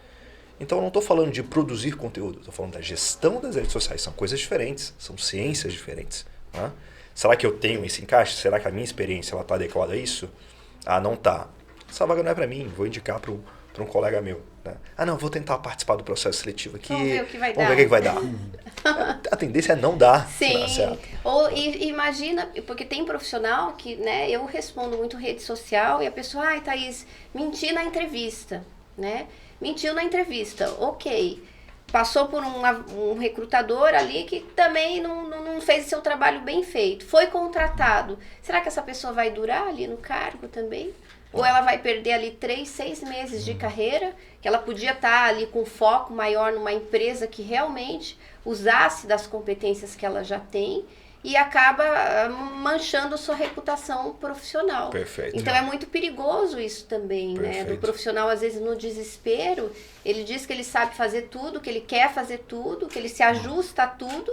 Então eu não estou falando de produzir conteúdo, estou falando da gestão das redes sociais. São coisas diferentes, são ciências diferentes. Né? Será que eu tenho esse encaixe? Será que a minha experiência está adequada a isso? Ah, não está. Essa vaga não é para mim, vou indicar para um colega meu. Né? Ah, não, vou tentar participar do processo seletivo aqui. Vamos ver o que vai dar. Vamos ver o que vai dar. A tendência é não dar. Sim. Certo. Ou imagina, porque tem profissional que, né, eu respondo muito rede social e a pessoa, ai, Thaís, menti na entrevista, né? Mentiu na entrevista, ok. Passou por um recrutador ali que também não fez o seu trabalho bem feito. Foi contratado. Será que essa pessoa vai durar ali no cargo também? Ou ela vai perder ali 3, 6 meses de carreira, que ela podia estar ali com foco maior numa empresa que realmente usasse das competências que ela já tem e acaba manchando sua reputação profissional. Perfeito. Então é muito perigoso isso também, né? Do profissional, às vezes, no desespero, ele diz que ele sabe fazer tudo, que ele quer fazer tudo, que ele se ajusta a tudo,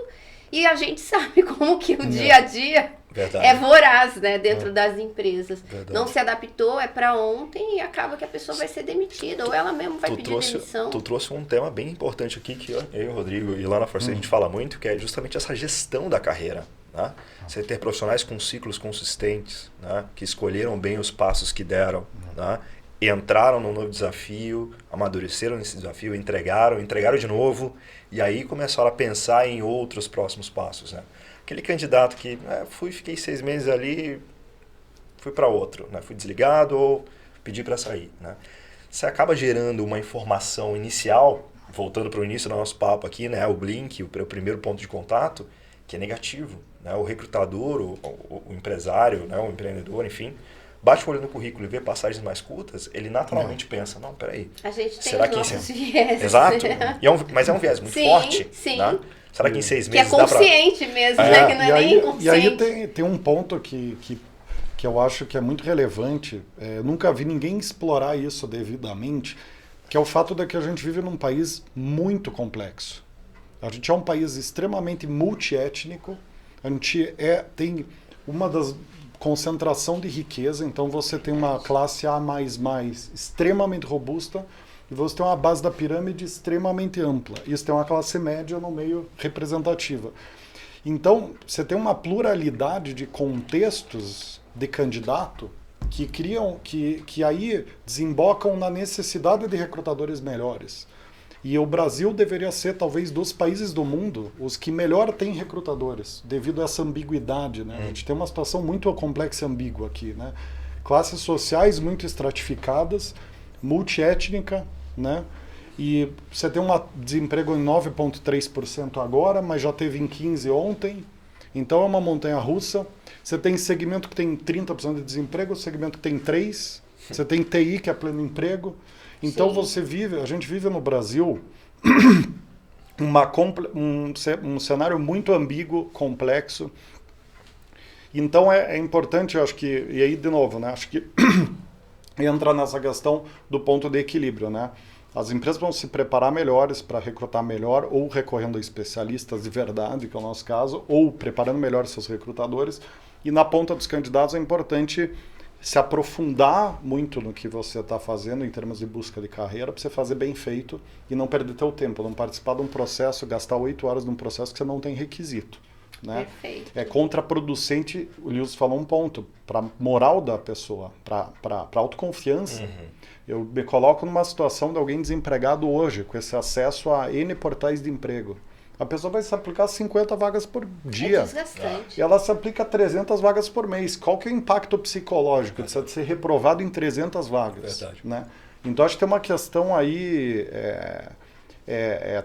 e a gente sabe como que o dia a dia é voraz, né, dentro das empresas. Verdade. Não se adaptou, é para ontem, e acaba que a pessoa vai ser demitida, ou ela mesmo vai pedir demissão. Tu trouxe um tema bem importante aqui, que eu e o Rodrigo e lá na Força a gente fala muito, que é justamente essa gestão da carreira. Né? Você ter profissionais com ciclos consistentes, né? Que escolheram bem os passos que deram, né? Entraram num novo desafio, amadureceram nesse desafio, entregaram de novo, e aí começaram a pensar em outros próximos passos. Né? Aquele candidato que fiquei 6 meses ali, fui para outro, né? Fui desligado ou pedi para sair. Né? Você acaba gerando uma informação inicial, voltando para o início do nosso papo aqui, né? O Blink, o primeiro ponto de contato, que é negativo. Né? O recrutador, o empresário, né? O empreendedor, enfim, bate o olho no currículo e vê passagens mais curtas, ele naturalmente pensa, não, peraí. A gente tem será os nossos vieses. Exato. Mas é um viés muito forte. Sim. Né? Será que em 6 meses dá pra... Que é consciente mesmo, né? Que não é nem inconsciente. E aí tem um ponto que eu acho que é muito relevante. Eu nunca vi ninguém explorar isso devidamente, que é o fato de que a gente vive num país muito complexo. A gente é um país extremamente multiétnico. A gente tem uma das concentração de riqueza, então você tem uma classe A++ extremamente robusta e você tem uma base da pirâmide extremamente ampla. Isso tem uma classe média no meio representativa. Então, você tem uma pluralidade de contextos de candidato que criam, que aí desembocam na necessidade de recrutadores melhores. E o Brasil deveria ser, talvez, dos países do mundo, os que melhor têm recrutadores, devido a essa ambiguidade. Né? A gente tem uma situação muito complexa e ambígua aqui. Né? Classes sociais muito estratificadas, multiétnica, né? E você tem um desemprego em 9,3% agora, mas já teve em 15% ontem. Então é uma montanha russa. Você tem segmento que tem 30% de desemprego, segmento que tem 3%. Você tem TI, que é pleno emprego. Então a gente vive no Brasil um cenário muito ambíguo, complexo. Então é importante, eu acho que, e aí de novo, né, acho que entra nessa questão do ponto de equilíbrio, né? As empresas vão se preparar melhores para recrutar melhor, ou recorrendo a especialistas de verdade, que é o nosso caso, ou preparando melhor seus recrutadores. E na ponta dos candidatos é importante se aprofundar muito no que você está fazendo em termos de busca de carreira, para você fazer bem feito e não perder teu tempo, não participar de um processo, gastar 8 horas num processo que você não tem requisito. Né? Perfeito. É contraproducente, o Lewis falou um ponto, para moral da pessoa, para autoconfiança. Eu me coloco numa situação de alguém desempregado hoje, com esse acesso a N portais de emprego. A pessoa vai se aplicar 50 vagas por dia. É desgastante. E ela se aplica 300 vagas por mês. Qual que é o impacto psicológico de ser reprovado em 300 vagas? Verdade. Né? Então, acho que tem uma questão aí...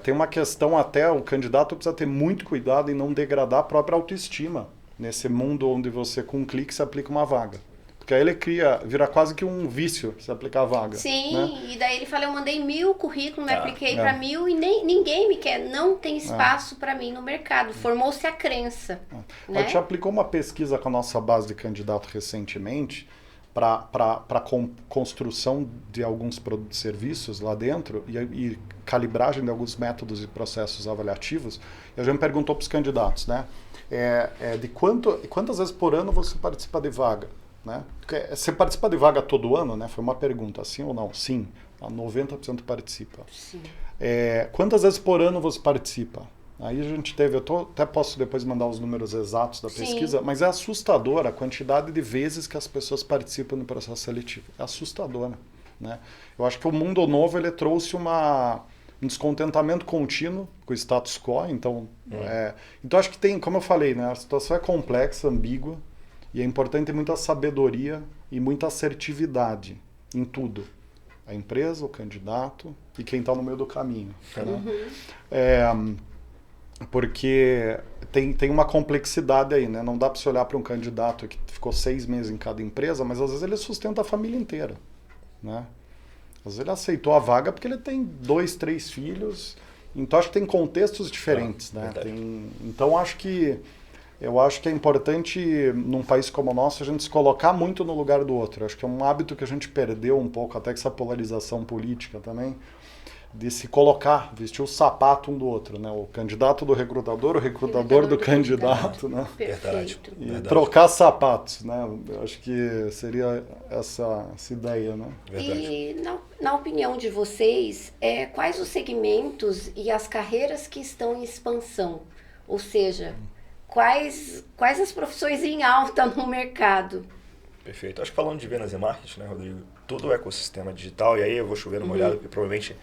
tem uma questão até, o candidato precisa ter muito cuidado em não degradar a própria autoestima nesse mundo onde você, com um clique, se aplica uma vaga. Porque aí ele vira quase que um vício se aplicar a vaga. Sim, né? E daí ele fala, eu mandei 1000 currículos, me apliquei para 1000 e ninguém me quer, não tem espaço para mim no mercado. Formou-se a crença. A gente aplicou uma pesquisa com a nossa base de candidato recentemente para construção de alguns produtos e serviços lá dentro e calibragem de alguns métodos e processos avaliativos. E a gente perguntou para os candidatos, né? Quantas vezes por ano você participa de vaga? Né? Você participa de vaga todo ano? Né? Foi uma pergunta, sim ou não? Sim, 90% participa. Sim. Quantas vezes por ano você participa? Aí a gente teve, até posso depois mandar os números exatos da pesquisa, mas é assustadora a quantidade de vezes que as pessoas participam do processo seletivo. É assustadora. Né? Eu acho que o mundo novo ele trouxe um descontentamento contínuo com o status quo. Então acho que tem, como eu falei, né, a situação é complexa, ambígua, e é importante ter muita sabedoria e muita assertividade em tudo. A empresa, o candidato e quem está no meio do caminho. Né? Porque tem uma complexidade aí, né? Não dá para você olhar para um candidato que ficou 6 meses em cada empresa, mas às vezes ele sustenta a família inteira. Né? Às vezes ele aceitou a vaga porque ele tem 2, 3 filhos. Então acho que tem contextos diferentes. Né? Então eu acho que é importante, num país como o nosso, a gente se colocar muito no lugar do outro. Acho que é um hábito que a gente perdeu um pouco, até com essa polarização política também, de se colocar, vestir o sapato um do outro. Né? O candidato do recrutador, o recrutador do candidato. Né? Perfeito. E trocar sapatos. Né? Eu acho que seria essa ideia. Né? E na opinião de vocês, quais os segmentos e as carreiras que estão em expansão? Ou seja... Quais as profissões em alta no mercado? Perfeito. Acho que falando de vendas e marketing, né, Rodrigo? Todo o ecossistema digital, e aí eu vou chover numa olhada, porque provavelmente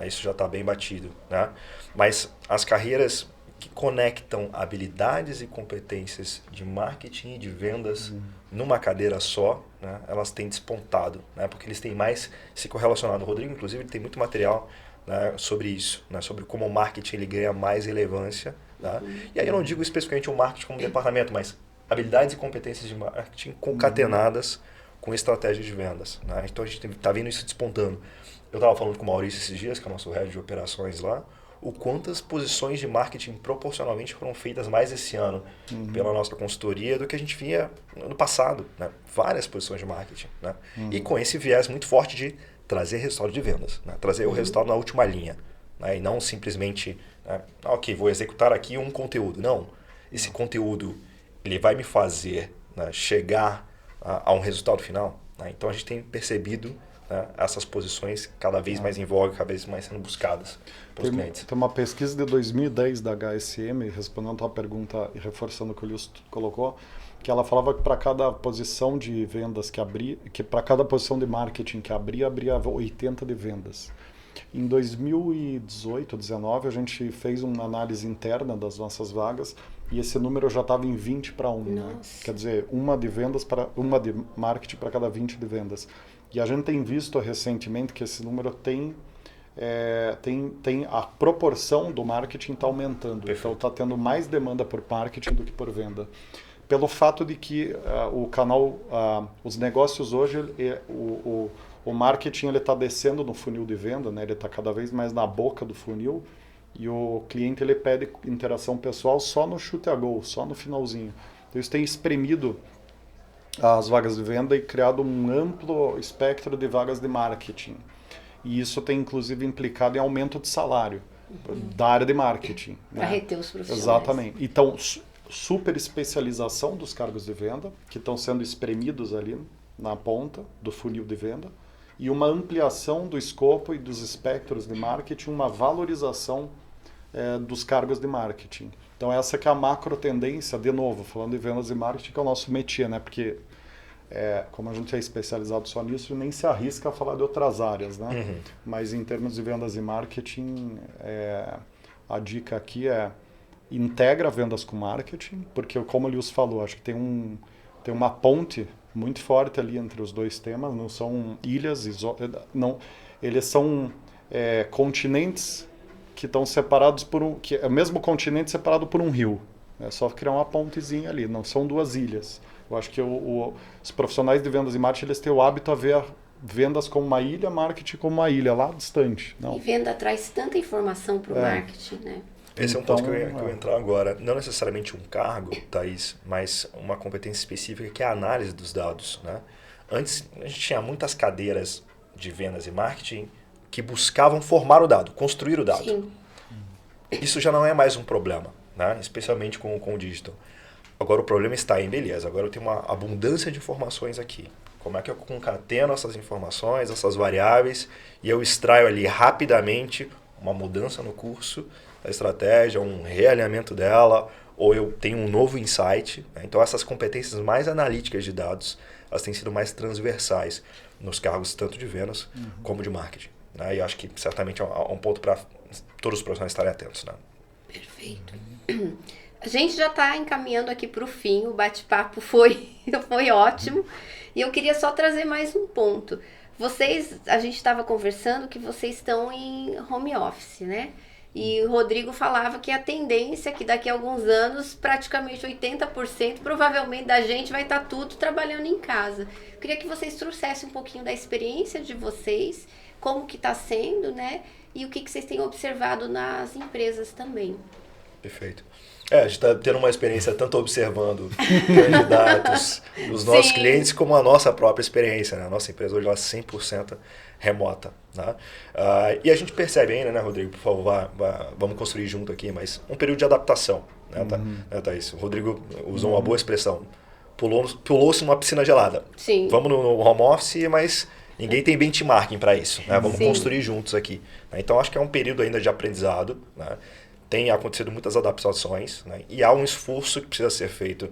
isso já está bem batido. Né? Mas as carreiras que conectam habilidades e competências de marketing e de vendas numa cadeira só, né, elas têm despontado, né, porque eles têm mais se correlacionado. O Rodrigo, inclusive, ele tem muito material, né, sobre isso, né, sobre como o marketing ele ganha mais relevância. Tá? E aí eu não digo especificamente o marketing como departamento, mas habilidades e competências de marketing concatenadas com estratégias de vendas. Né? Então a gente está vendo isso despontando. Eu estava falando com o Maurício esses dias, que é o nosso head de operações lá, o quantas posições de marketing proporcionalmente foram feitas mais esse ano pela nossa consultoria do que a gente via no passado. Né? Várias posições de marketing. Né? E com esse viés muito forte de trazer resultado de vendas, né? Trazer o resultado na última linha. Né? E não simplesmente, né? Ok, vou executar aqui um conteúdo. Não, esse conteúdo ele vai me fazer, né, chegar a um resultado final. Né? Então a gente tem percebido, né, essas posições cada vez mais em voga, cada vez mais sendo buscadas pelos clientes. Tem uma pesquisa de 2010 da HSM, respondendo a tua pergunta e reforçando o que o Lewis colocou, que ela falava que para cada posição de vendas que abria, que para cada posição de marketing que abria 80 de vendas. Em 2018, 2019, a gente fez uma análise interna das nossas vagas e esse número já estava em 20 para 1. Né? Quer dizer, uma de marketing para cada 20 de vendas. E a gente tem visto recentemente que esse número tem a proporção do marketing está aumentando. Perfeito. Então está tendo mais demanda por marketing do que por venda. Pelo fato de que o canal, os negócios hoje, o marketing está descendo no funil de venda, né? Ele está cada vez mais na boca do funil e o cliente ele pede interação pessoal só no chute a gol, só no finalzinho. Então isso tem espremido as vagas de venda e criado um amplo espectro de vagas de marketing. E isso tem inclusive implicado em aumento de salário da área de marketing. Para reter os profissionais. Exatamente. Então, super especialização dos cargos de venda, que estão sendo espremidos ali na ponta do funil de venda e uma ampliação do escopo e dos espectros de marketing, uma valorização dos cargos de marketing. Então essa que é a macro tendência, de novo, falando de vendas e marketing, que é o nosso métier, né? Porque como a gente é especializado só nisso, nem se arrisca a falar de outras áreas, né? Uhum. Mas em termos de vendas e marketing, a dica aqui é integra vendas com marketing, porque como o Lewis falou, acho que tem uma ponte muito forte ali entre os dois temas, não são ilhas, não, eles são continentes que estão separados que é o mesmo continente separado por um rio. É só criar uma pontezinha ali, não são duas ilhas. Eu acho que os profissionais de vendas e marketing, eles têm o hábito a ver vendas como uma ilha, marketing como uma ilha lá distante. Não. E venda traz tanta informação para o marketing, né? Esse é um ponto que eu ia entrar agora. Não necessariamente um cargo, Thaís, mas uma competência específica que é a análise dos dados, né? Antes, a gente tinha muitas cadeiras de vendas e marketing que buscavam formar o dado, construir o dado. Sim. Isso já não é mais um problema, né? Especialmente com o digital. Agora o problema está em, beleza, agora eu tenho uma abundância de informações aqui. Como é que eu concateno essas informações, essas variáveis, e eu extraio ali rapidamente uma mudança no curso da estratégia, um realinhamento dela, ou eu tenho um novo insight, né? Então essas competências mais analíticas de dados, elas têm sido mais transversais nos cargos tanto de vendas como de marketing, né? E eu acho que certamente é um ponto para todos os profissionais estarem atentos, né? Perfeito. A gente já está encaminhando aqui para o fim, o bate-papo foi ótimo, e eu queria só trazer mais um ponto. A gente estava conversando que vocês estão em home office, né? E o Rodrigo falava que a tendência é que daqui a alguns anos, praticamente 80% provavelmente da gente vai estar tudo trabalhando em casa. Eu queria que vocês trouxessem um pouquinho da experiência de vocês, como que está sendo, né? E o que vocês têm observado nas empresas também. Perfeito. A gente está tendo uma experiência tanto observando candidatos, os nossos clientes, como a nossa própria experiência, né? A nossa empresa hoje é 100% remota, né? E a gente percebe ainda, né, Rodrigo? Por favor, vamos construir junto aqui, mas um período de adaptação, né, Thaís? O Rodrigo usou uma boa expressão. Pulou-se numa piscina gelada. Sim. Vamos no home office, mas ninguém tem benchmarking para isso, né? Vamos construir juntos aqui. Né? Então, acho que é um período ainda de aprendizado, né? Tem acontecido muitas adaptações, né? E há um esforço que precisa ser feito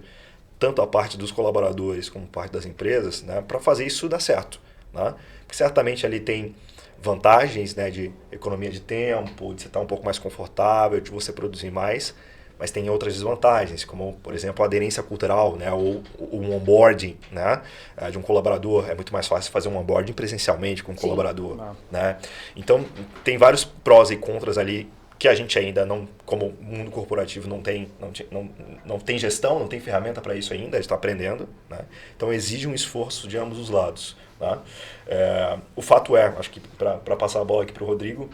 tanto a parte dos colaboradores como parte das empresas, né? Para fazer isso dar certo, né? Porque certamente ali tem vantagens, né? De economia de tempo, de você estar um pouco mais confortável, de você produzir mais, mas tem outras desvantagens, como, por exemplo, a aderência cultural, né? Ou um onboarding, né? De um colaborador. É muito mais fácil fazer um onboarding presencialmente com um colaborador, né? Então, tem vários prós e contras ali que a gente ainda não, como mundo corporativo, não tem gestão, não tem ferramenta para isso ainda, a gente está aprendendo, né? Então exige um esforço de ambos os lados, né? O fato é, acho que para passar a bola aqui para o Rodrigo,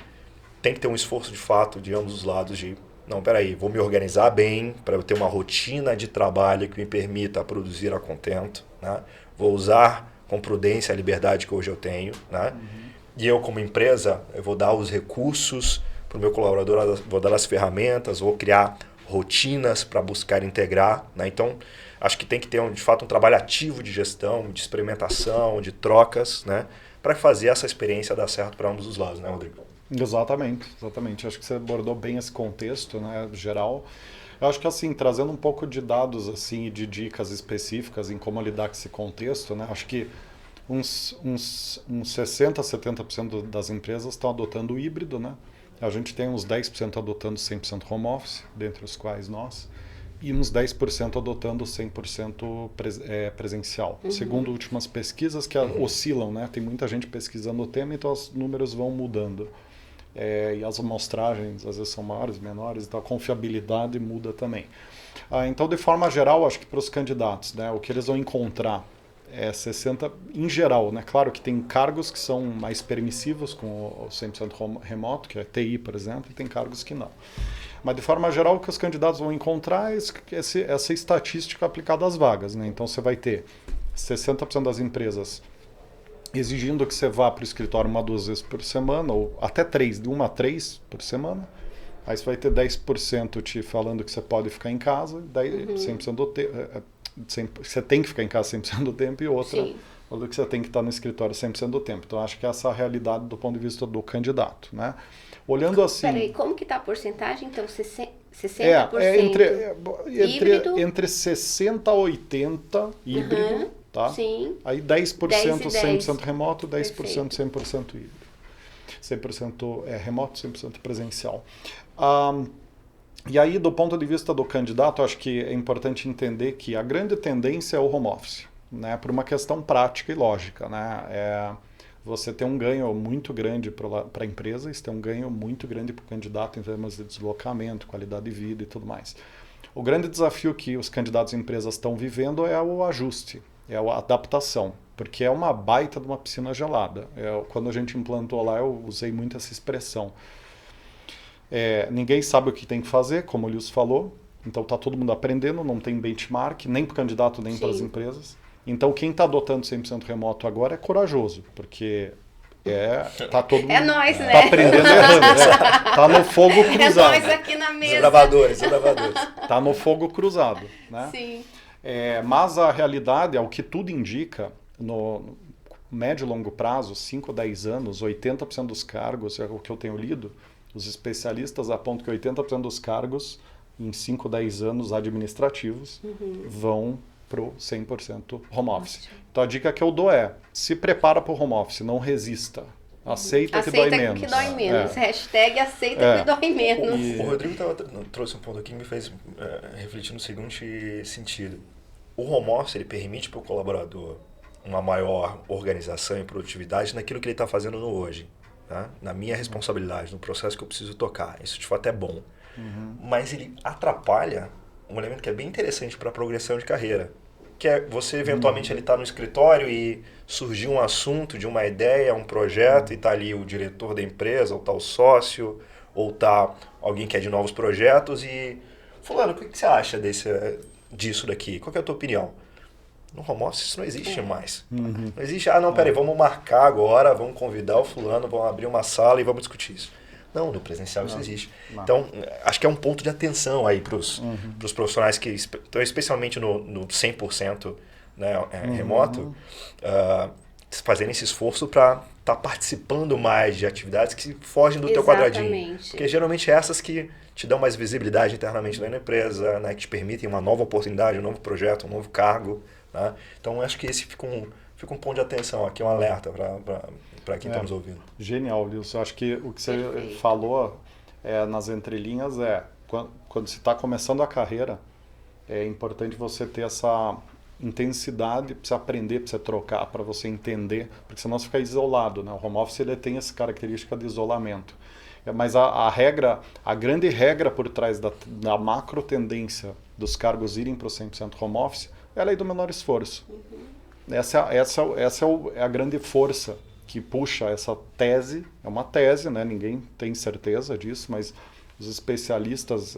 tem que ter um esforço de fato de ambos os lados de, não, peraí, vou me organizar bem para eu ter uma rotina de trabalho que me permita produzir a contento, né? Vou usar com prudência a liberdade que hoje eu tenho, né? E eu, como empresa, eu vou dar os recursos para o meu colaborador, vou dar as ferramentas, vou criar rotinas para buscar integrar, né? Então, acho que tem que ter, de fato, um trabalho ativo de gestão, de experimentação, de trocas, né? Para fazer essa experiência dar certo para ambos os lados, né, Rodrigo? Exatamente. Acho que você abordou bem esse contexto, né, geral. Eu acho que, assim, trazendo um pouco de dados, assim, e de dicas específicas em como lidar com esse contexto, né? Acho que uns 60%, 70% das empresas estão adotando o híbrido, né? A gente tem uns 10% adotando 100% home office, dentre os quais nós, e uns 10% adotando 100% presencial. Segundo últimas pesquisas que oscilam, né? Tem muita gente pesquisando o tema, então os números vão mudando. E as amostragens às vezes são maiores, menores, então a confiabilidade muda também. Então, de forma geral, acho que para os candidatos, né, o que eles vão encontrar 60% em geral, né? Claro que tem cargos que são mais permissivos com o 100% remoto, que é TI, por exemplo, e tem cargos que não. Mas, de forma geral, o que os candidatos vão encontrar é essa estatística aplicada às vagas, né? Então, você vai ter 60% das empresas exigindo que você vá para o escritório 1 a 2 vezes por semana, ou até 3, de 1 a 3 por semana. Aí você vai ter 10% te falando que você pode ficar em casa, 100% do tempo. Você tem que ficar em casa 100% do tempo, e outra ou do que você tem que estar no escritório 100% do tempo. Então, acho que essa é a realidade do ponto de vista do candidato, né? Olhando assim... Peraí, como que está a porcentagem? Então, 60% entre 60% a 80% híbrido, tá? Sim. Aí 10% 10%, 100% remoto, 10% Perfeito. 100% híbrido. 100% remoto, 100% presencial. E aí, do ponto de vista do candidato, acho que é importante entender que a grande tendência é o home office, né? Por uma questão prática e lógica, né? Você tem um ganho muito grande para a empresa, isso tem um ganho muito grande para o candidato em termos de deslocamento, qualidade de vida e tudo mais. O grande desafio que os candidatos e empresas estão vivendo é o ajuste, é a adaptação, porque é uma baita de uma piscina gelada. Quando a gente implantou lá, eu usei muito essa expressão. Ninguém sabe o que tem que fazer, como o Lewis falou, então está todo mundo aprendendo, não tem benchmark, nem para o candidato, nem para as empresas. Então, quem está adotando 100% remoto agora é corajoso, porque tá todo mundo... É nós, né? Tá aprendendo errando, tá no fogo cruzado. É nós aqui na mesa. Desbravadores. Tá no fogo cruzado, né? Sim. Mas a realidade, ao que tudo indica, no médio e longo prazo, 5 ou 10 anos, 80% dos cargos, é o que eu tenho lido, os especialistas apontam que 80% dos cargos, em 5 ou 10 anos administrativos, vão para o 100% home office. Então a dica que eu dou se prepara para o home office, não resista. Aceita que dói menos. Aceita que dói menos. Hashtag aceita que dói menos. O Rodrigo trouxe um ponto aqui que me fez refletir no seguinte sentido. O home office ele permite para o colaborador uma maior organização e produtividade naquilo que ele está fazendo no hoje. Tá? Na minha responsabilidade, no processo que eu preciso tocar. Isso de fato é bom. Mas ele atrapalha um elemento que é bem interessante para a progressão de carreira, que é você eventualmente ele está no escritório e surgiu um assunto de uma ideia, um projeto, e está ali o diretor da empresa, ou está o sócio, ou está alguém que é de novos projetos, e fulano, o que você acha disso daqui? Qual que é a tua opinião? No home office isso não existe mais. Não existe, peraí, vamos marcar agora, vamos convidar o fulano, vamos abrir uma sala e vamos discutir isso. Não, no presencial isso existe. Não. Então, acho que é um ponto de atenção aí para os profissionais que estão especialmente no 100% né, remoto, fazerem esse esforço para estar participando mais de atividades que fogem do teu quadradinho. Porque geralmente é essas que te dão mais visibilidade internamente na empresa, né, que te permitem uma nova oportunidade, um novo projeto, um novo cargo. Né? Então, acho que esse fica um ponto de atenção aqui, um alerta para quem está nos ouvindo. Genial, Wilson. Eu acho que o que você falou nas entrelinhas quando você está começando a carreira, é importante você ter essa intensidade para você aprender, para você trocar, para você entender, porque senão você fica isolado. Né? O home office ele tem essa característica de isolamento. Mas a grande regra por trás da macro tendência dos cargos irem para o 100% home office é a lei do menor esforço. Essa é a grande força que puxa essa tese, é uma tese, né? Ninguém tem certeza disso, mas os especialistas,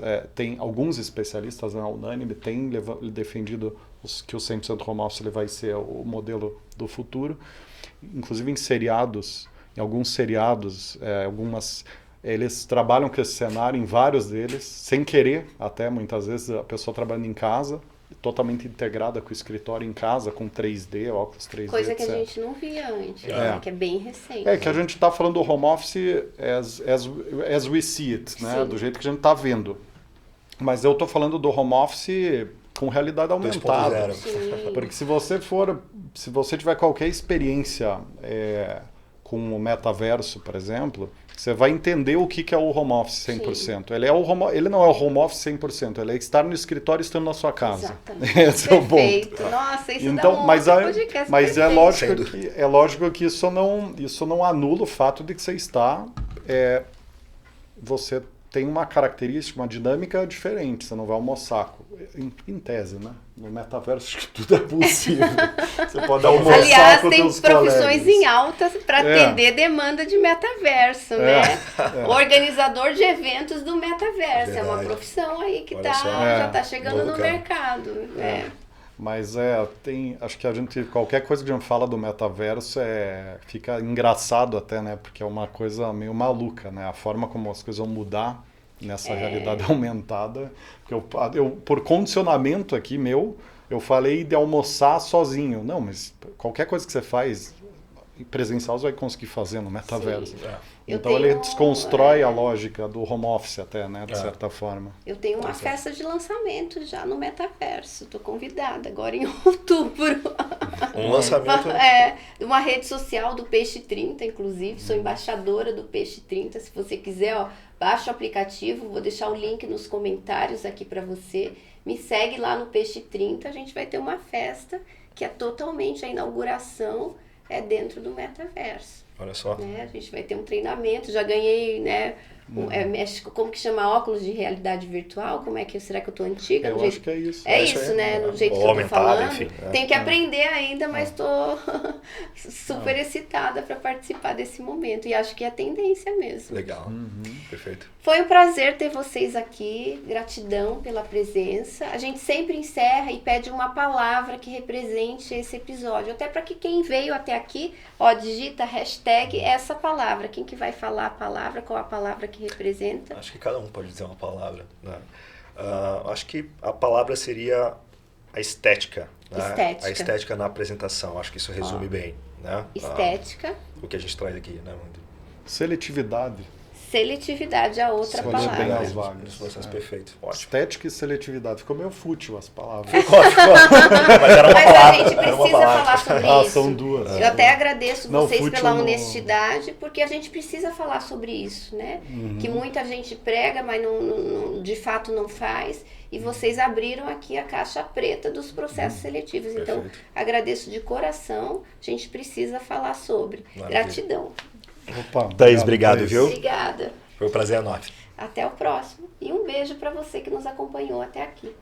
alguns especialistas, né, unânime, têm defendido que o 100% home office ele vai ser o modelo do futuro. Inclusive em alguns seriados, eles trabalham com esse cenário em vários deles, sem querer, até muitas vezes a pessoa trabalhando em casa, totalmente integrada com o escritório em casa, com 3D, óculos 3D, coisa etc. que a gente não via antes, que é bem recente. Que a gente está falando do home office as we see it, né? Do jeito que a gente está vendo. Mas eu estou falando do home office com realidade aumentada. 2.0. Porque se você tiver qualquer experiência com o metaverso, por exemplo, você vai entender o que é o home office 100%. Ele não é o home office 100%, ele é estar no escritório estando na sua casa. Exatamente. Esse é o ponto. Nossa, isso então, dá um podcast mas perfeito. é lógico que isso não anula o fato de que você tem uma característica, uma dinâmica diferente. Você não vai almoçar, em tese, né? No metaverso acho que tudo é possível. Você pode almoçar Aliás, com tem teus profissões colegas. em alta para atender demanda de metaverso, né? Organizador de eventos do metaverso. É uma profissão aí que já está chegando no mercado. Mas acho que qualquer coisa que a gente fala do metaverso fica engraçado até, né? Porque é uma coisa meio maluca, né? A forma como as coisas vão mudar nessa realidade aumentada. Porque eu, por condicionamento aqui meu, Eu falei de almoçar sozinho. Não, mas qualquer coisa que você faz presencial você vai conseguir fazer no metaverso. Sim. Então ele desconstrói a lógica do home office até, né, de certa forma. Eu tenho uma festa de lançamento já no metaverso. Estou convidada agora em outubro. Um lançamento... Uma rede social do Peixe 30, inclusive. Sou embaixadora do Peixe 30. Se você quiser, ó, baixa o aplicativo. Vou deixar o link nos comentários aqui para você. Me segue lá no Peixe 30. A gente vai ter uma festa que é totalmente a inauguração dentro do metaverso. Olha só. Né? A gente vai ter um treinamento, já ganhei, né? Como que chama óculos de realidade virtual? Será que eu tô antiga? Eu acho que é isso. É isso, né? No jeito que eu tô falando. Enfim, Tenho que aprender ainda, mas tô super excitada para participar desse momento. E acho que é a tendência mesmo. Legal. Perfeito. Foi um prazer ter vocês aqui. Gratidão pela presença. A gente sempre encerra e pede uma palavra que represente esse episódio. Até para que quem veio até aqui, digita hashtag essa palavra. Quem que vai falar a palavra? Qual a palavra que representa? Acho que cada um pode dizer uma palavra. Né? Acho que a palavra seria a estética. Né? Estética. A estética na apresentação. Acho que isso resume bem. Né? Estética. O que a gente traz aqui. Né? Seletividade. Seletividade é a outra Escolher bem palavra. as vagas. Perfeito. Ótimo. Estética e seletividade. Ficou meio fútil as palavras. Mas era uma Mas palavra. a gente precisa falar sobre isso. São duas. Eu até agradeço vocês fútil pela não. honestidade, porque a gente precisa falar sobre isso, né? Que muita gente prega, mas de fato não faz. E vocês abriram aqui a caixa preta dos processos seletivos. Então, agradeço de coração. A gente precisa falar sobre. Maravilha. Gratidão. Opa, Thaís, obrigado, Thaís. viu? Obrigada. Foi um prazer enorme. Até o próximo. E um beijo para você que nos acompanhou até aqui.